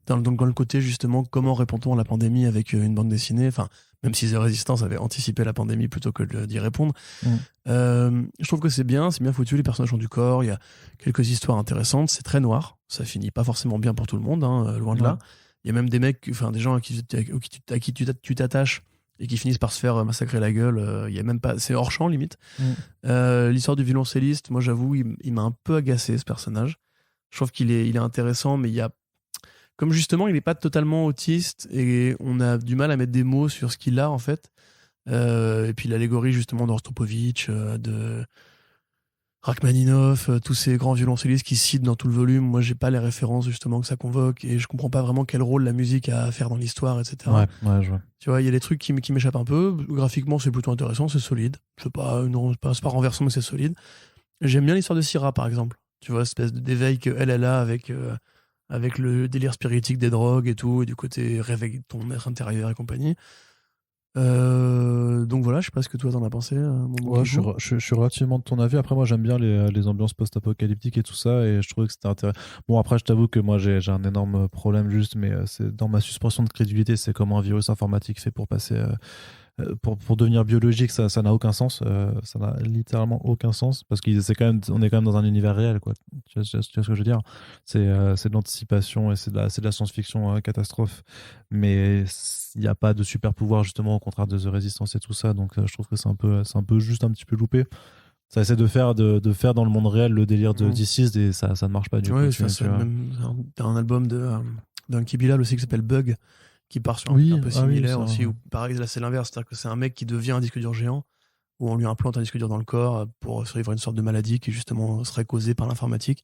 Dans le côté, justement, comment répond-on à la pandémie avec une bande dessinée, enfin, même si The Resistance avait anticipé la pandémie plutôt que d'y répondre. Je trouve que c'est bien foutu, les personnages ont du corps, il y a quelques histoires intéressantes, c'est très noir, ça finit pas forcément bien pour tout le monde, hein, loin de là. Il y a même des mecs, enfin des gens à qui tu t'attaches et qui finissent par se faire massacrer la gueule. Il y a même pas, c'est hors champ limite. L'histoire du violoncelliste, moi j'avoue, il m'a un peu agacé ce personnage. Je trouve qu'il est intéressant, mais il y a, comme justement il n'est pas totalement autiste et on a du mal à mettre des mots sur ce qu'il a en fait. Et puis l'allégorie justement de Rostropovitch, de Rachmaninoff, tous ces grands violoncellistes qui citent dans tout le volume. Moi, j'ai pas les références justement que ça convoque et je comprends pas vraiment quel rôle la musique a à faire dans l'histoire, etc. Ouais, je vois. Tu vois, il y a des trucs qui m'échappent un peu. Graphiquement, c'est plutôt intéressant, c'est solide. C'est pas renversant, mais c'est solide. J'aime bien l'histoire de Syrah, par exemple. Tu vois, espèce d'éveil qu'elle a avec le délire spiritique des drogues et tout, et du côté réveil de ton être intérieur et compagnie. Donc voilà, je sais pas ce que toi t'en as pensé. Ouais, je suis relativement de ton avis. Après, moi, j'aime bien les ambiances post-apocalyptiques et tout ça, et je trouvais que c'était intéressant. Bon, après, je t'avoue que moi, j'ai un énorme problème juste, mais c'est dans ma suspension de crédulité, c'est comment un virus informatique fait pour passer. Pour devenir biologique, ça n'a aucun sens. Ça n'a littéralement aucun sens parce qu'on est quand même dans un univers réel, quoi. Tu vois ce que je veux dire? C'est de l'anticipation et c'est de la science-fiction catastrophe. Mais il n'y a pas de super pouvoir, justement, au contraire de The Resistance et tout ça. Donc, je trouve que c'est un peu juste un petit peu loupé. Ça essaie de faire dans le monde réel le délire de DC's et ça ne marche pas du coup. T'as un album d'un Bilal aussi qui s'appelle Bug, qui part sur un truc un peu similaire aussi, où pareil, là c'est l'inverse, c'est-à-dire que c'est un mec qui devient un disque dur géant, où on lui implante un disque dur dans le corps pour survivre à une sorte de maladie qui justement serait causée par l'informatique.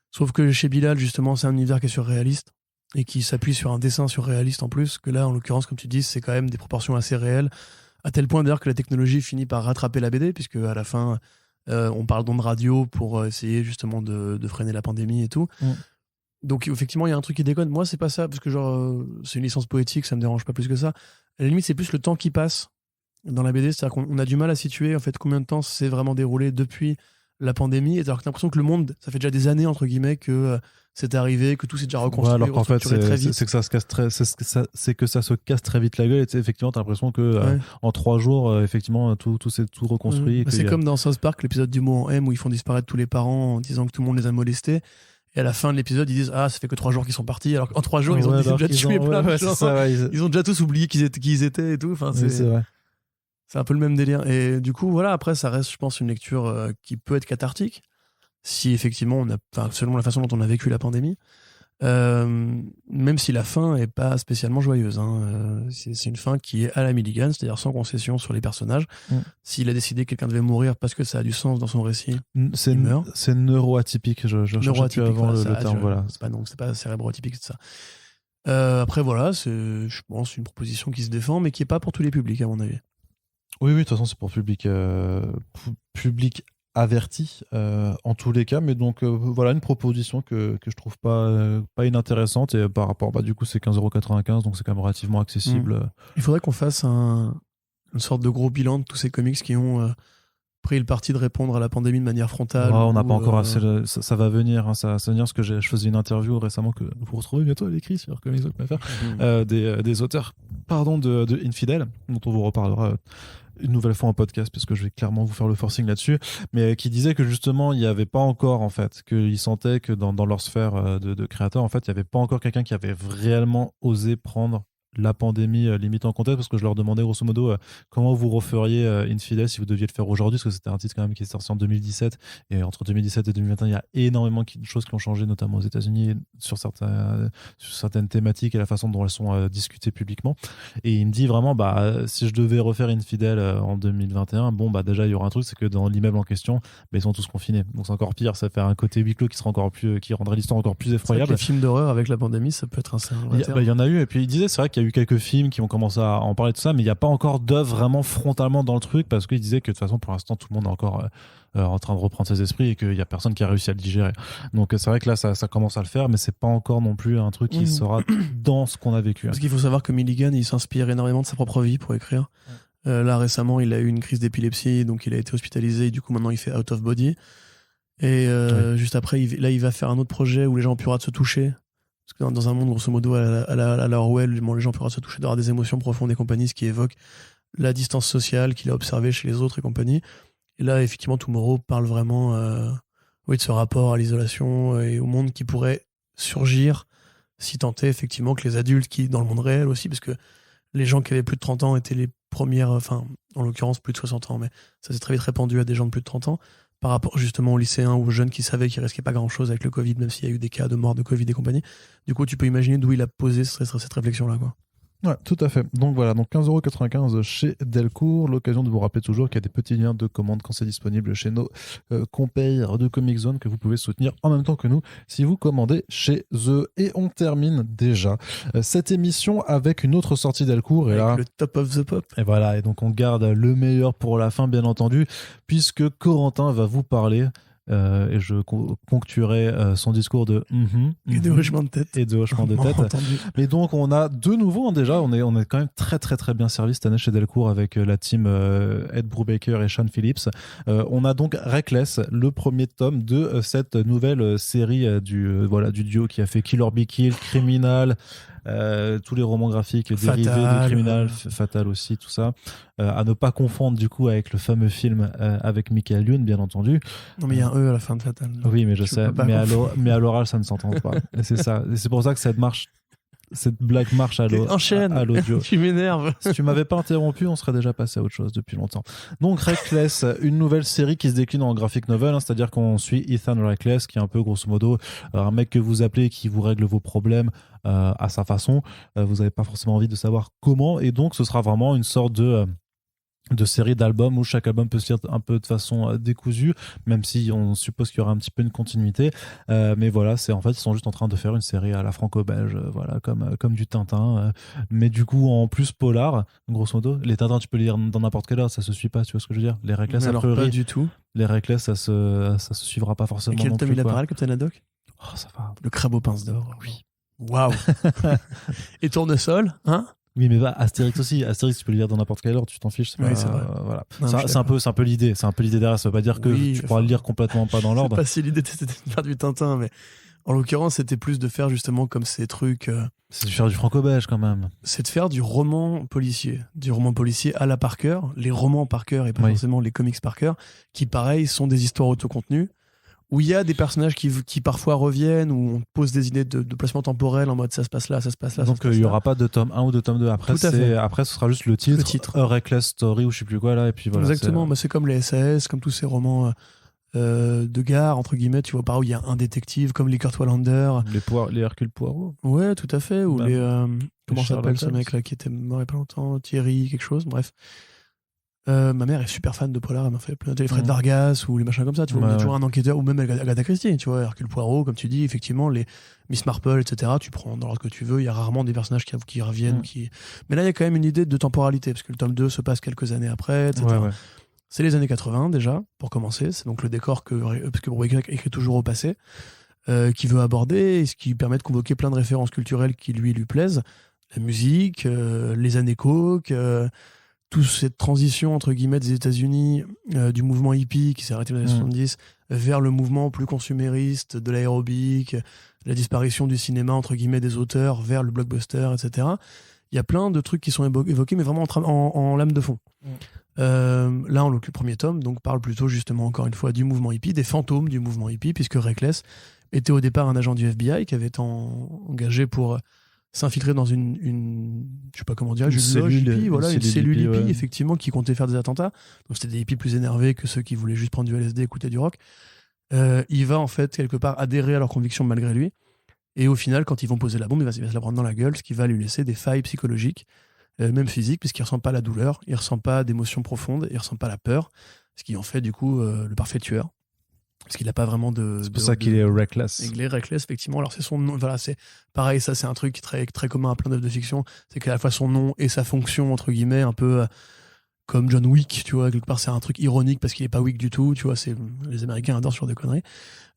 Sauf que chez Bilal, justement, c'est un univers qui est surréaliste, et qui s'appuie sur un dessin surréaliste en plus, que là, en l'occurrence, comme tu dis, c'est quand même des proportions assez réelles, à tel point d'ailleurs que la technologie finit par rattraper la BD, puisque à la fin, on parle d'ondes radio pour essayer justement de freiner la pandémie et tout. Donc effectivement il y a un truc qui déconne. Moi c'est pas ça parce que c'est une licence poétique, ça me dérange pas plus que ça. À la limite c'est plus le temps qui passe dans la BD, c'est-à-dire qu'on a du mal à situer en fait combien de temps s'est vraiment déroulé depuis la pandémie, alors que t'as l'impression que le monde, ça fait déjà des années entre guillemets que c'est arrivé, que tout s'est déjà reconstruit, alors qu'en fait très vite. c'est que ça se casse c'est que ça se casse très vite la gueule et effectivement t'as l'impression que en 3 jours effectivement tout s'est tout reconstruit. C'est comme dans South Park, l'épisode du mot en M où ils font disparaître tous les parents en disant que tout le monde les a molestés. Et à la fin de l'épisode, ils disent ça fait que 3 jours qu'ils sont partis. Alors qu'en 3 jours, ils ont déjà tué plein de gens. Ils ont déjà tous oublié qui ils étaient et tout. Enfin, c'est vrai. C'est un peu le même délire. Et du coup, voilà, après, ça reste, je pense, une lecture qui peut être cathartique. si effectivement selon la façon dont on a vécu la pandémie. Même si la fin est pas spécialement joyeuse, hein. C'est une fin qui est à la Milligan, c'est-à-dire sans concession sur les personnages. S'il a décidé que quelqu'un devait mourir parce que ça a du sens dans son récit, il meurt. C'est neuroatypique. Je cherchais avant le terme. Voilà. C'est pas cérébroatypique, c'est ça. Après voilà, je pense une proposition qui se défend, mais qui est pas pour tous les publics à mon avis. Oui, de toute façon c'est pour public averti en tous les cas, mais donc voilà une proposition que je trouve pas inintéressante, et par rapport du coup c'est 15,95 €, donc c'est quand même relativement accessible. Il faudrait qu'on fasse une sorte de gros bilan de tous ces comics qui ont pris le parti de répondre à la pandémie de manière frontale. On n'a pas encore assez ça va venir, hein, ça va venir, parce que je faisais une interview récemment que vous retrouvez bientôt à l'écrit sur comicsdoc.fr, des auteurs de Infidèle, dont on vous reparlera une nouvelle fois en podcast, parce que je vais clairement vous faire le forcing là-dessus, mais qui disait que justement il n'y avait pas encore, en fait, qu'ils sentaient que dans leur sphère de créateurs, en fait, il n'y avait pas encore quelqu'un qui avait réellement osé prendre la pandémie limite en contexte, parce que je leur demandais grosso modo comment vous referiez Infidèle si vous deviez le faire aujourd'hui, parce que c'était un titre quand même qui est sorti en 2017, et entre 2017 et 2021 il y a énormément de choses qui ont changé, notamment aux États-Unis sur certaines thématiques et la façon dont elles sont discutées publiquement. Et il me dit vraiment si je devais refaire Infidèle en 2021, déjà il y aura un truc, c'est que dans l'immeuble en question ils sont tous confinés, donc c'est encore pire, ça fait un côté huis clos qui rendrait l'histoire encore plus effroyable. Les films d'horreur avec la pandémie, ça peut être il y en a eu, et puis il disait, c'est vrai qu'il y a eu quelques films qui ont commencé à en parler de tout ça, mais il n'y a pas encore d'œuvre vraiment frontalement dans le truc, parce qu'il disait que de toute façon pour l'instant tout le monde est encore en train de reprendre ses esprits, et qu'il n'y a personne qui a réussi à le digérer. Donc c'est vrai que là ça commence à le faire, mais c'est pas encore non plus un truc qui sera dans ce qu'on a vécu. Parce qu'il faut savoir que Milligan il s'inspire énormément de sa propre vie pour écrire. Là récemment il a eu une crise d'épilepsie, donc il a été hospitalisé, et du coup maintenant il fait Out of Body, et juste après il va faire un autre projet où les gens ont plus le droit de se toucher. Parce que dans un monde, grosso modo, à la Orwell, les gens pourraient se toucher, d'avoir des émotions profondes et compagnie, ce qui évoque la distance sociale qu'il a observée chez les autres et compagnie. Et là, effectivement, Tomorrow parle vraiment de ce rapport à l'isolation et au monde qui pourrait surgir si tant est, effectivement, que les adultes qui, dans le monde réel aussi, parce que les gens qui avaient plus de 30 ans étaient les premières, en l'occurrence plus de 60 ans, mais ça s'est très vite répandu à des gens de plus de 30 ans, par rapport justement aux lycéens ou aux jeunes qui savaient qu'ils risquaient pas grand-chose avec le Covid, même s'il y a eu des cas de mort de Covid et compagnie. Du coup, tu peux imaginer d'où il a posé cette réflexion-là, quoi. Ouais, tout à fait. Donc voilà, donc 15,95 € chez Delcourt. L'occasion de vous rappeler toujours qu'il y a des petits liens de commande quand c'est disponible chez nos compères de Comic Zone, que vous pouvez soutenir en même temps que nous si vous commandez chez eux. Et on termine déjà cette émission avec une autre sortie Delcourt. Et avec là, le top of the pop. Et voilà, et donc on garde le meilleur pour la fin, bien entendu, puisque Corentin va vous parler. Et je ponctuerai son discours de et de hochement de tête. Et de hochement de tête. Mais donc on a de nouveau, déjà, on est quand même très très très bien servi cette année chez Delcourt avec la team Ed Brubaker et Sean Phillips. On a donc Reckless, le premier tome de cette nouvelle série du duo qui a fait Kill or Be Killed, Criminal, tous les romans graphiques dérivés de Criminal, Fatal aussi, tout ça. À ne pas confondre du coup avec le fameux film avec Michael Youn, bien entendu. Non, mais il y a un E à la fin de Fatal. Oui, mais je sais, mais à l'oral ça ne s'entend pas. Et c'est ça, et c'est pour ça que cette blague marche à l'audio. Tu m'énerves. Si tu m'avais pas interrompu, on serait déjà passé à autre chose depuis longtemps. Donc Reckless, une nouvelle série qui se décline en graphic novel, hein, c'est-à-dire qu'on suit Ethan Reckless, qui est un peu grosso modo un mec que vous appelez, qui vous règle vos problèmes à sa façon. Vous n'avez pas forcément envie de savoir comment, et donc ce sera vraiment une sorte de série d'albums où chaque album peut se lire un peu de façon décousue, même si on suppose qu'il y aura un petit peu une continuité, mais voilà, ils sont juste en train de faire une série à la franco-belge, voilà, comme du Tintin, mais du coup en plus polar, grosso modo. Les Tintins tu peux lire dans n'importe quelle heure, ça se suit pas, tu vois ce que je veux dire. Les Reckless, alors pas du tout. Les Reckless, ça se suivra pas forcément. Et quel tome il a parlé, Captain Haddock? Oh, ça va. Le crabe aux pinces d'or. Oui. Waouh. Et Tournesol, hein? Oui, mais Astérix aussi. Astérix, tu peux le lire dans n'importe quelle heure, tu t'en fiches. Oui, c'est vrai. Voilà. C'est un peu l'idée. C'est un peu l'idée derrière. Ça veut pas dire que tu pourras le lire complètement pas dans l'ordre. C'est pas si l'idée c'était de faire du Tintin, mais en l'occurrence, c'était plus de faire justement comme ces trucs. C'est de faire du franco-belge quand même. C'est de faire du roman policier. Du roman policier à la Parker. Les romans Parker et pas forcément les comics Parker, qui pareil sont des histoires autocontenues, où il y a des personnages qui parfois reviennent, où on pose des idées de placement temporel en mode ça se passe là, ça se passe là. Donc il n'y aura pas de tome 1 ou de tome 2. Après, ce sera juste le titre. A Reckless Story ou je sais plus quoi là. Et puis voilà, exactement, c'est comme les SAS, comme tous ces romans de gare, entre guillemets, tu vois, par où il y a un détective comme les Kurt Wallander. Les Hercule Poirot. Ouais, tout à fait. Ou Bah, comment s'appelle ce Sherlock mec-là qui était mort il y a pas longtemps, Thierry, quelque chose, bref. Ma mère est super fan de polar, elle m'a fait plein de Fred Vargas ou les machins comme ça, tu vois, on est toujours un enquêteur, ou même Agatha Christie, tu vois, Hercule Poirot, comme tu dis, effectivement, les Miss Marple, etc., tu prends dans l'ordre que tu veux, il y a rarement des personnages qui reviennent, mais là, il y a quand même une idée de temporalité, parce que le tome 2 se passe quelques années après, etc. Ouais. C'est les années 80, déjà, pour commencer, c'est donc le décor parce que Brubaker écrit toujours au passé, qui veut aborder, et ce qui permet de convoquer plein de références culturelles qui lui plaisent, la musique, les années coke, toute cette transition entre guillemets des États-Unis du mouvement hippie qui s'est arrêté dans les années 70 vers le mouvement plus consumériste de l'aérobic, la disparition du cinéma entre guillemets des auteurs vers le blockbuster, etc. Il y a plein de trucs qui sont évoqués, mais vraiment en lame de fond. Là, en l'occurrence, le premier tome donc parle plutôt justement encore une fois du mouvement hippie, des fantômes du mouvement hippie, puisque Reckless était au départ un agent du FBI qui avait été engagé pour s'infiltrer dans une je sais pas comment dire, une loge hippie, voilà, une cellule hippie, ouais. Effectivement, qui comptait faire des attentats. Donc c'était des hippies plus énervés que ceux qui voulaient juste prendre du LSD, écouter du rock. Il va en fait quelque part adhérer à leurs convictions malgré lui. Et au final, quand ils vont poser la bombe, il va se la prendre dans la gueule, ce qui va lui laisser des failles psychologiques, même physiques, puisqu'il ressent pas la douleur, il ressent pas d'émotions profondes, il ressent pas la peur, ce qui en fait du coup le parfait tueur. Parce qu'il n'a pas vraiment de. C'est pour ça qu'il est reckless. Il est reckless, effectivement. Alors, c'est son nom. Voilà, c'est pareil, ça, c'est un truc très, très commun à plein d'œuvres de fiction. C'est qu'à la fois son nom et sa fonction, entre guillemets, un peu comme John Wick, tu vois. Quelque part, c'est un truc ironique parce qu'il n'est pas Wick du tout, tu vois. Les Américains adorent ce genre de conneries.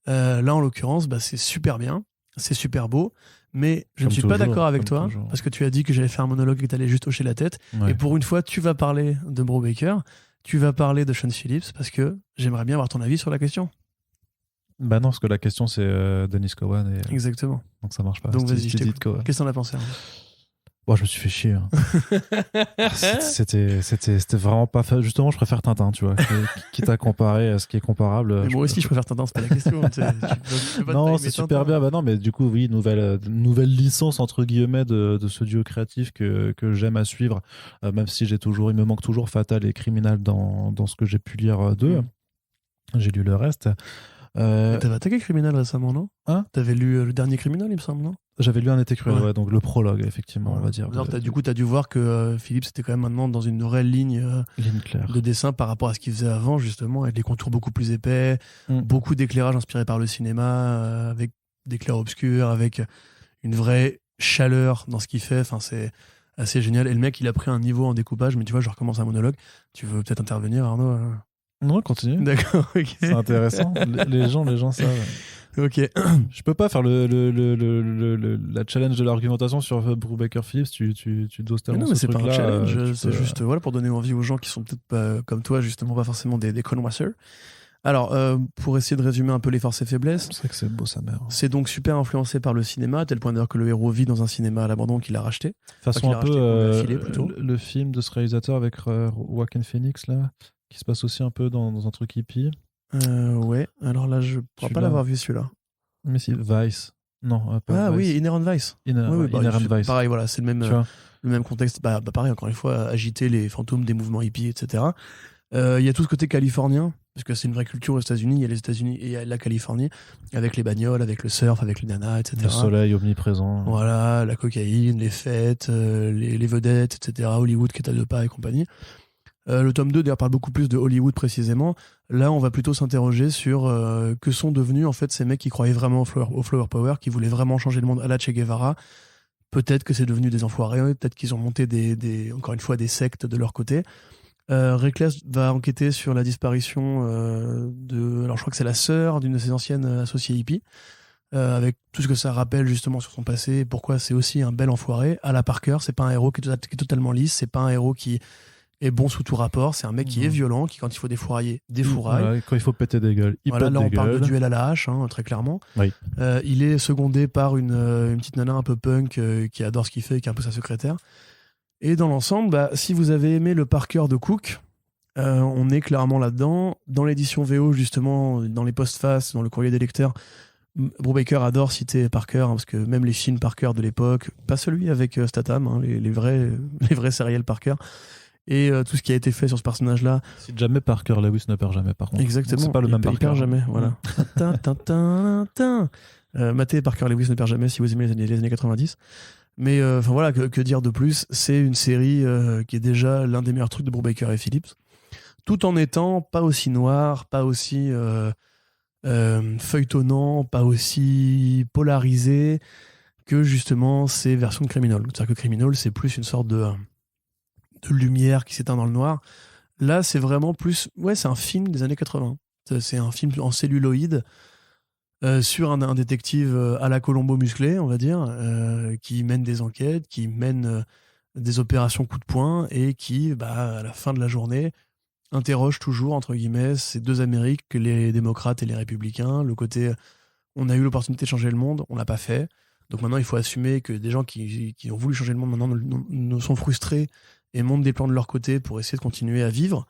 Là, en l'occurrence, c'est super bien. C'est super beau. Mais je ne suis pas d'accord avec toi parce que tu as dit que j'allais faire un monologue et que tu allais juste hocher la tête. Ouais. Et pour une fois, tu vas parler de Brubaker, tu vas parler de Sean Phillips parce que j'aimerais bien avoir ton avis sur la question. Bah non, parce que la question c'est Dennis Cowan. Exactement. Donc ça marche pas. Donc vas-y, qu'est-ce que t'en as pensé? Bon, je me suis fait chier. Hein. C'était vraiment pas fait. Justement, je préfère Tintin, tu vois. Quitte à comparer à ce qui est comparable. Mais moi aussi, je préfère Tintin, c'est pas la question. Non, c'est super bien. Bah non, mais du coup, oui, nouvelle licence, entre guillemets, de ce duo créatif que j'aime à suivre. Même si il me manque toujours Fatal et Criminal dans ce que j'ai pu lire d'eux. J'ai lu le reste. T'avais attaqué Criminal récemment, non? T'avais lu le dernier Criminal, il me semble, non? J'avais lu Un été cruel, ouais, donc le prologue, effectivement, on va dire. Du coup, t'as dû voir que Philippe était quand même maintenant dans une vraie ligne claire de dessin par rapport à ce qu'il faisait avant, justement, avec des contours beaucoup plus épais, beaucoup d'éclairage inspiré par le cinéma, avec des clairs-obscurs, avec une vraie chaleur dans ce qu'il fait. Enfin, c'est assez génial. Et le mec, il a pris un niveau en découpage, mais tu vois, je recommence un monologue. Tu veux peut-être intervenir, Arnaud? Non, continue. D'accord, ok. C'est intéressant. Les gens savent. Ok. Je peux pas faire la challenge de l'argumentation sur Brubaker Phillips. Tu doses tellement. Non, mais c'est pas un challenge. C'est juste pour donner envie aux gens qui sont peut-être pas comme toi, justement, pas forcément des connoisseurs. Alors, pour essayer de résumer un peu les forces et faiblesses. C'est vrai que c'est beau, sa mère. C'est donc super influencé par le cinéma, à tel point d'ailleurs que le héros vit dans un cinéma à l'abandon qu'il a racheté. De toute façon, un peu le film de ce réalisateur avec Joaquin Phoenix, là, qui se passe aussi un peu dans un truc hippie. Ouais, alors là, je ne pourrais pas l'avoir vu celui-là. Mais si, Vice. Non, pas Vice. Oui, Inherent Vice. Inherent Vice. Pareil, voilà, c'est le même contexte. Pareil, encore une fois, agiter les fantômes des mouvements hippies, etc. Il y a tout ce côté californien, parce que c'est une vraie culture aux États-Unis. Il y a les États-Unis et il y a la Californie, avec les bagnoles, avec le surf, avec les nanas, etc. Le soleil omniprésent. Voilà, la cocaïne, les fêtes, les vedettes, etc. Hollywood qui est à deux pas et compagnie. Le tome 2 d'ailleurs parle beaucoup plus de Hollywood précisément. Là, on va plutôt s'interroger sur que sont devenus en fait ces mecs qui croyaient vraiment au flower power, qui voulaient vraiment changer le monde à la Che Guevara. Peut-être que c'est devenu des enfoirés, peut-être qu'ils ont monté encore une fois des sectes de leur côté. Reckless va enquêter sur la disparition alors je crois que c'est la sœur d'une de ses anciennes associées hippies, avec tout ce que ça rappelle justement sur son passé, et pourquoi c'est aussi un bel enfoiré. À la Parker, c'est pas un héros qui est totalement lisse, c'est pas un héros qui est bon sous tout rapport, c'est un mec qui est violent, qui quand il faut défouraille, défouraille. Voilà, quand il faut péter des gueules, il pète des gueules. Là on parle de duel à la hache, très clairement. Oui. Il est secondé par une petite nana un peu punk qui adore ce qu'il fait et qui est un peu sa secrétaire. Et dans l'ensemble, si vous avez aimé le Parker de Cook, on est clairement là-dedans. Dans l'édition VO, justement, dans les postfaces, dans le courrier des lecteurs, Brubaker adore citer Parker, parce que même les films Parker de l'époque, pas celui avec Statham, les vrais serial Parker, et tout ce qui a été fait sur ce personnage-là. Si jamais Parker Lewis ne perd jamais, par contre. Exactement. Donc, c'est pas le même il Parker. perd jamais, voilà. Maté et Parker Lewis ne perd jamais si vous aimez les années 90. Mais voilà, que dire de plus? C'est une série qui est déjà l'un des meilleurs trucs de Brubaker et Phillips, tout en étant pas aussi noir, pas aussi feuilletonnant, pas aussi polarisé que justement ces versions de Criminal. C'est-à-dire que Criminal, c'est plus une sorte de lumière qui s'éteint dans le noir. Là, c'est vraiment plus... Ouais, c'est un film des années 80. C'est un film en celluloïd sur un détective à la Colombo musclé, on va dire, qui mène des enquêtes, qui mène des opérations coup de poing et qui, à la fin de la journée, interroge toujours, entre guillemets, ces deux Amériques, les démocrates et les républicains. Le côté, on a eu l'opportunité de changer le monde, on l'a pas fait. Donc maintenant, il faut assumer que des gens qui ont voulu changer le monde maintenant ne sont frustrés et montent des plans de leur côté pour essayer de continuer à vivre.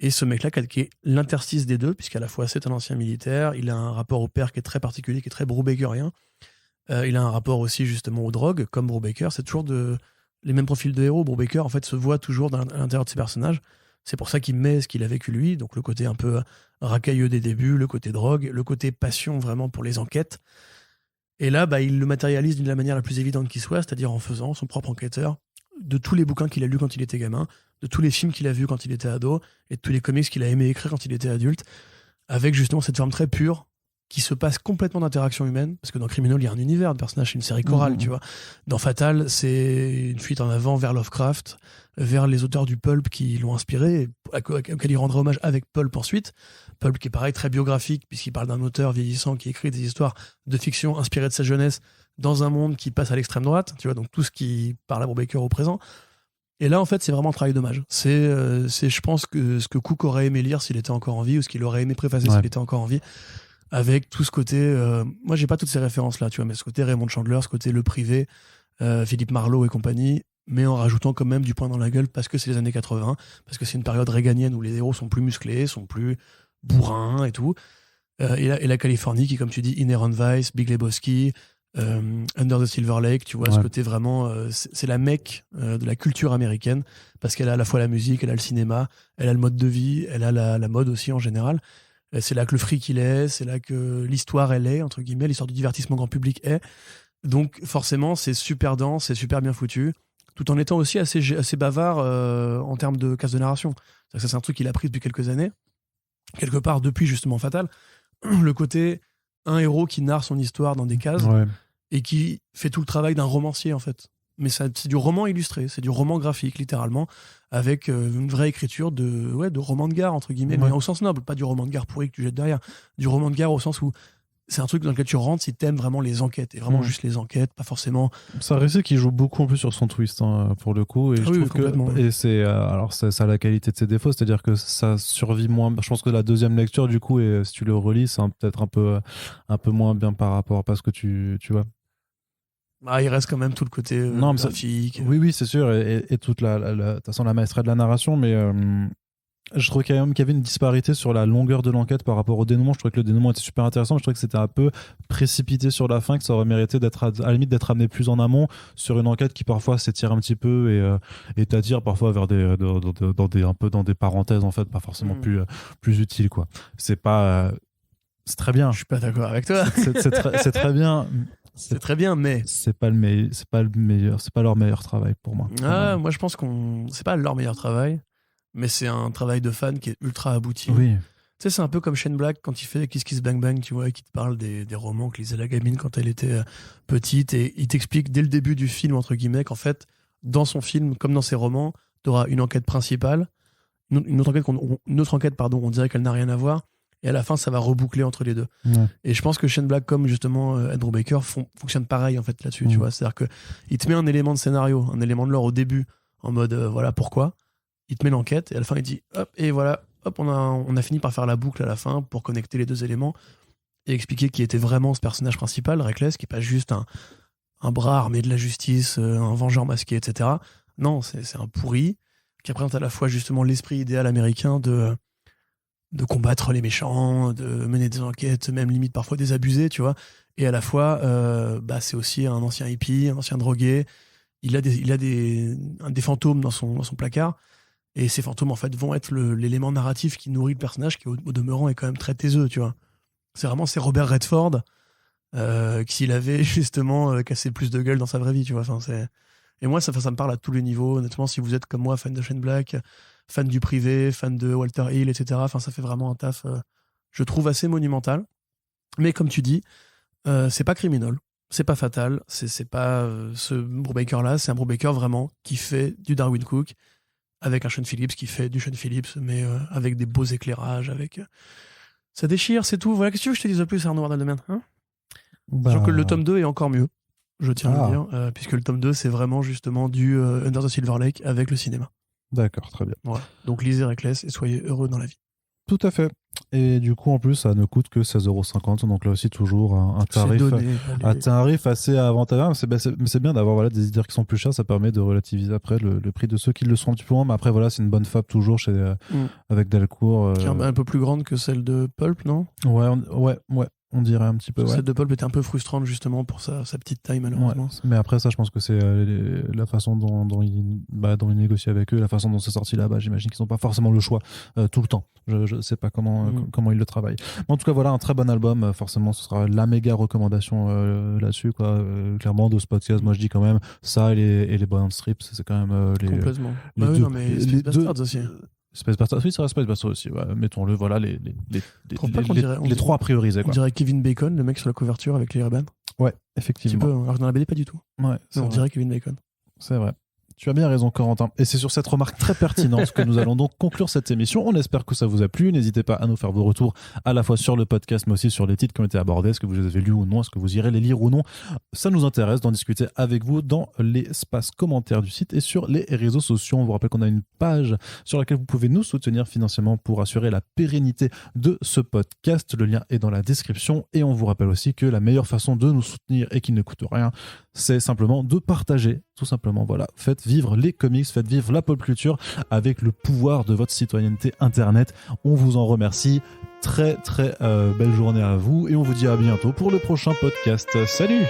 Et ce mec-là, qui est l'interstice des deux, puisqu'à la fois c'est un ancien militaire, il a un rapport au père qui est très particulier, qui est très Brubakerien. Il a un rapport aussi justement aux drogues, comme Brubaker. C'est toujours les mêmes profils de héros. Brubaker, en fait, se voit toujours à l'intérieur de ses personnages. C'est pour ça qu'il met ce qu'il a vécu lui, donc le côté un peu racailleux des débuts, le côté drogue, le côté passion vraiment pour les enquêtes. Et là, il le matérialise d'une la manière la plus évidente qui soit, c'est-à-dire en faisant son propre enquêteur de tous les bouquins qu'il a lus quand il était gamin, de tous les films qu'il a vus quand il était ado, et de tous les comics qu'il a aimé écrire quand il était adulte, avec justement cette forme très pure qui se passe complètement d'interaction humaine, parce que dans Criminal, il y a un univers de personnages, c'est une série chorale, tu vois. Dans Fatal, c'est une fuite en avant vers Lovecraft, vers les auteurs du pulp qui l'ont inspiré, auquel il rendra hommage avec Pulp ensuite. Pulp qui est pareil, très biographique, puisqu'il parle d'un auteur vieillissant qui écrit des histoires de fiction inspirées de sa jeunesse dans un monde qui passe à l'extrême droite, tu vois, donc tout ce qui parle à Brubaker au présent. Et là, en fait, c'est vraiment un travail d'hommage. C'est, je pense, que ce que Cook aurait aimé lire s'il était encore en vie, ou ce qu'il aurait aimé préfacer s'il était encore en vie, avec tout ce côté... moi, j'ai pas toutes ces références-là, tu vois, mais ce côté Raymond Chandler, ce côté Le Privé, Philippe Marlowe et compagnie, mais en rajoutant quand même du poing dans la gueule, parce que c'est les années 80, parce que c'est une période réganienne où les héros sont plus musclés, sont plus bourrins et tout. Et la Californie qui, comme tu dis, Inherent Vice, Big Lebowski... Under the Silver Lake, tu vois, ce côté vraiment, c'est la Mecque de la culture américaine, parce qu'elle a à la fois la musique, elle a le cinéma, elle a le mode de vie, elle a la mode aussi en général. C'est là que le fric il est, c'est là que l'histoire elle est, entre guillemets, l'histoire du divertissement grand public est. Donc forcément, c'est super dense, c'est super bien foutu, tout en étant aussi assez bavard en termes de casse de narration. Ça, c'est un truc qu'il a pris depuis quelques années, quelque part depuis justement Fatal. Le côté un héros qui narre son histoire dans des cases et qui fait tout le travail d'un romancier en fait. Mais c'est du roman illustré, c'est du roman graphique littéralement, avec une vraie écriture de roman de gare entre guillemets, mais au sens noble, pas du roman de gare pourri que tu jettes derrière, du roman de gare au sens où c'est un truc dans lequel tu rentres si t'aimes vraiment les enquêtes, et vraiment juste les enquêtes, pas forcément... C'est un récit qui joue beaucoup en plus sur son twist, pour le coup, et je trouve que... Et c'est, alors ça a la qualité de ses défauts, c'est-à-dire que ça survit moins... Je pense que la deuxième lecture, du coup, et si tu le relis, c'est peut-être un peu moins bien par rapport à ce que tu vois. Il reste quand même tout le côté graphique. Oui, c'est sûr, et toute de toute façon, la maestria de la narration, mais... je trouvais quand même qu'il y avait une disparité sur la longueur de l'enquête par rapport au dénouement. Je trouvais que le dénouement était super intéressant. Je trouvais que c'était un peu précipité sur la fin, que ça aurait mérité d'être à la limite d'être amené plus en amont sur une enquête qui parfois s'étire un petit peu et t'attire parfois vers dans des parenthèses en fait, pas forcément plus utiles quoi. C'est c'est très bien. Je suis pas d'accord avec toi. C'est très bien. C'est très bien, mais c'est pas le meilleur, c'est pas leur meilleur travail pour moi. Moi je pense c'est pas leur meilleur travail. Mais c'est un travail de fan qui est ultra abouti. Oui. Tu sais, c'est un peu comme Shane Black quand il fait Kiss Kiss Bang Bang, tu vois, qui te parle des romans que lisait la gamine quand elle était petite, et il t'explique dès le début du film, entre guillemets, qu'en fait, dans son film, comme dans ses romans, tu auras une enquête principale, une autre enquête, on dirait qu'elle n'a rien à voir, et à la fin, ça va reboucler entre les deux. Ouais. Et je pense que Shane Black, comme justement Ed Brubaker, fonctionne pareil, en fait, là-dessus, tu vois. C'est-à-dire qu'il te met un élément de scénario, un élément de lore au début, en mode, voilà pourquoi. Il te met l'enquête et à la fin il dit hop, et voilà, hop, on a fini par faire la boucle à la fin pour connecter les deux éléments et expliquer qui était vraiment ce personnage principal, Reckless, qui est pas juste un bras armé de la justice, un vengeur masqué, etc. Non, c'est un pourri qui représente à la fois justement l'esprit idéal américain de combattre les méchants, de mener des enquêtes, même limite parfois des abusés, tu vois, et à la fois c'est aussi un ancien hippie, un ancien drogué. Il a des fantômes dans son placard. Et ces fantômes, en fait, vont être l'élément narratif qui nourrit le personnage, qui, au demeurant, est quand même très taiseux, tu vois. C'est Robert Redford qui, s'il avait justement cassé plus de gueule dans sa vraie vie, tu vois. Enfin, et moi, ça me parle à tous les niveaux. Honnêtement, si vous êtes comme moi, fan de Shane Black, fan du privé, fan de Walter Hill, etc., enfin, ça fait vraiment un taf, je trouve, assez monumental. Mais comme tu dis, c'est pas criminel, c'est pas fatal, c'est pas ce Brubaker-là, c'est un Brubaker vraiment qui fait du Darwin Cook, avec un Sean Phillips qui fait du Sean Phillips, mais avec des beaux éclairages, avec... Ça déchire, c'est tout. Voilà, qu'est-ce que tu veux que je te dise de plus, Arnaud Arnaldomen, hein? Sachant que le tome 2 est encore mieux, je tiens à le dire, puisque le tome 2, c'est vraiment justement du Under the Silver Lake avec le cinéma. D'accord, très bien. Voilà. Donc lisez Reckless et soyez heureux dans la vie. Tout à fait. Et du coup, en plus, ça ne coûte que 16,50 €. Donc là aussi, toujours un tarif assez avantageux. Mais c'est bien d'avoir des éditeurs qui sont plus chers. Ça permet de relativiser après le prix de ceux qui le sont un petit peu moins. Mais après, voilà, c'est une bonne fab toujours avec Delcourt. Qui est un peu plus grande que celle de Pulp, non ? Ouais. On dirait un petit peu. Celle de Pulp était un peu frustrante justement pour sa petite taille, malheureusement. Ouais. Mais après ça, je pense que c'est la façon dont ils négocient avec eux, la façon dont c'est sorti là-bas. J'imagine qu'ils n'ont pas forcément le choix tout le temps. Je sais pas comment ils le travaillent. Mais en tout cas, voilà, un très bon album. Forcément, ce sera la méga recommandation là-dessus, quoi. Clairement, de ce podcast, moi je dis quand même ça et les Boy Strips, c'est quand même les. Complètement. Les deux, non, mais Space Bastards aussi. Space Bastards, oui, c'est vrai, Space Bastards aussi. Ouais. Mettons-le, voilà, les trois à prioriser. Quoi. On dirait Kevin Bacon, le mec sur la couverture avec les Ray-Ban. Ouais, effectivement. Alors que dans la BD, pas du tout. Ouais, on dirait Kevin Bacon. C'est vrai. Tu as bien raison, Corentin. Et c'est sur cette remarque très pertinente que nous allons donc conclure cette émission. On espère que ça vous a plu. N'hésitez pas à nous faire vos retours à la fois sur le podcast, mais aussi sur les titres qui ont été abordés. Est-ce que vous les avez lus ou non ? Est-ce que vous irez les lire ou non ? Ça nous intéresse d'en discuter avec vous dans l'espace commentaire du site et sur les réseaux sociaux. On vous rappelle qu'on a une page sur laquelle vous pouvez nous soutenir financièrement pour assurer la pérennité de ce podcast. Le lien est dans la description. Et on vous rappelle aussi que la meilleure façon de nous soutenir et qui ne coûte rien, c'est simplement de partager, tout simplement. Voilà, faites vivre les comics, faites vivre la pop culture avec le pouvoir de votre citoyenneté internet. On vous en remercie. Très très belle journée à vous et on vous dit à bientôt pour le prochain podcast. Salut.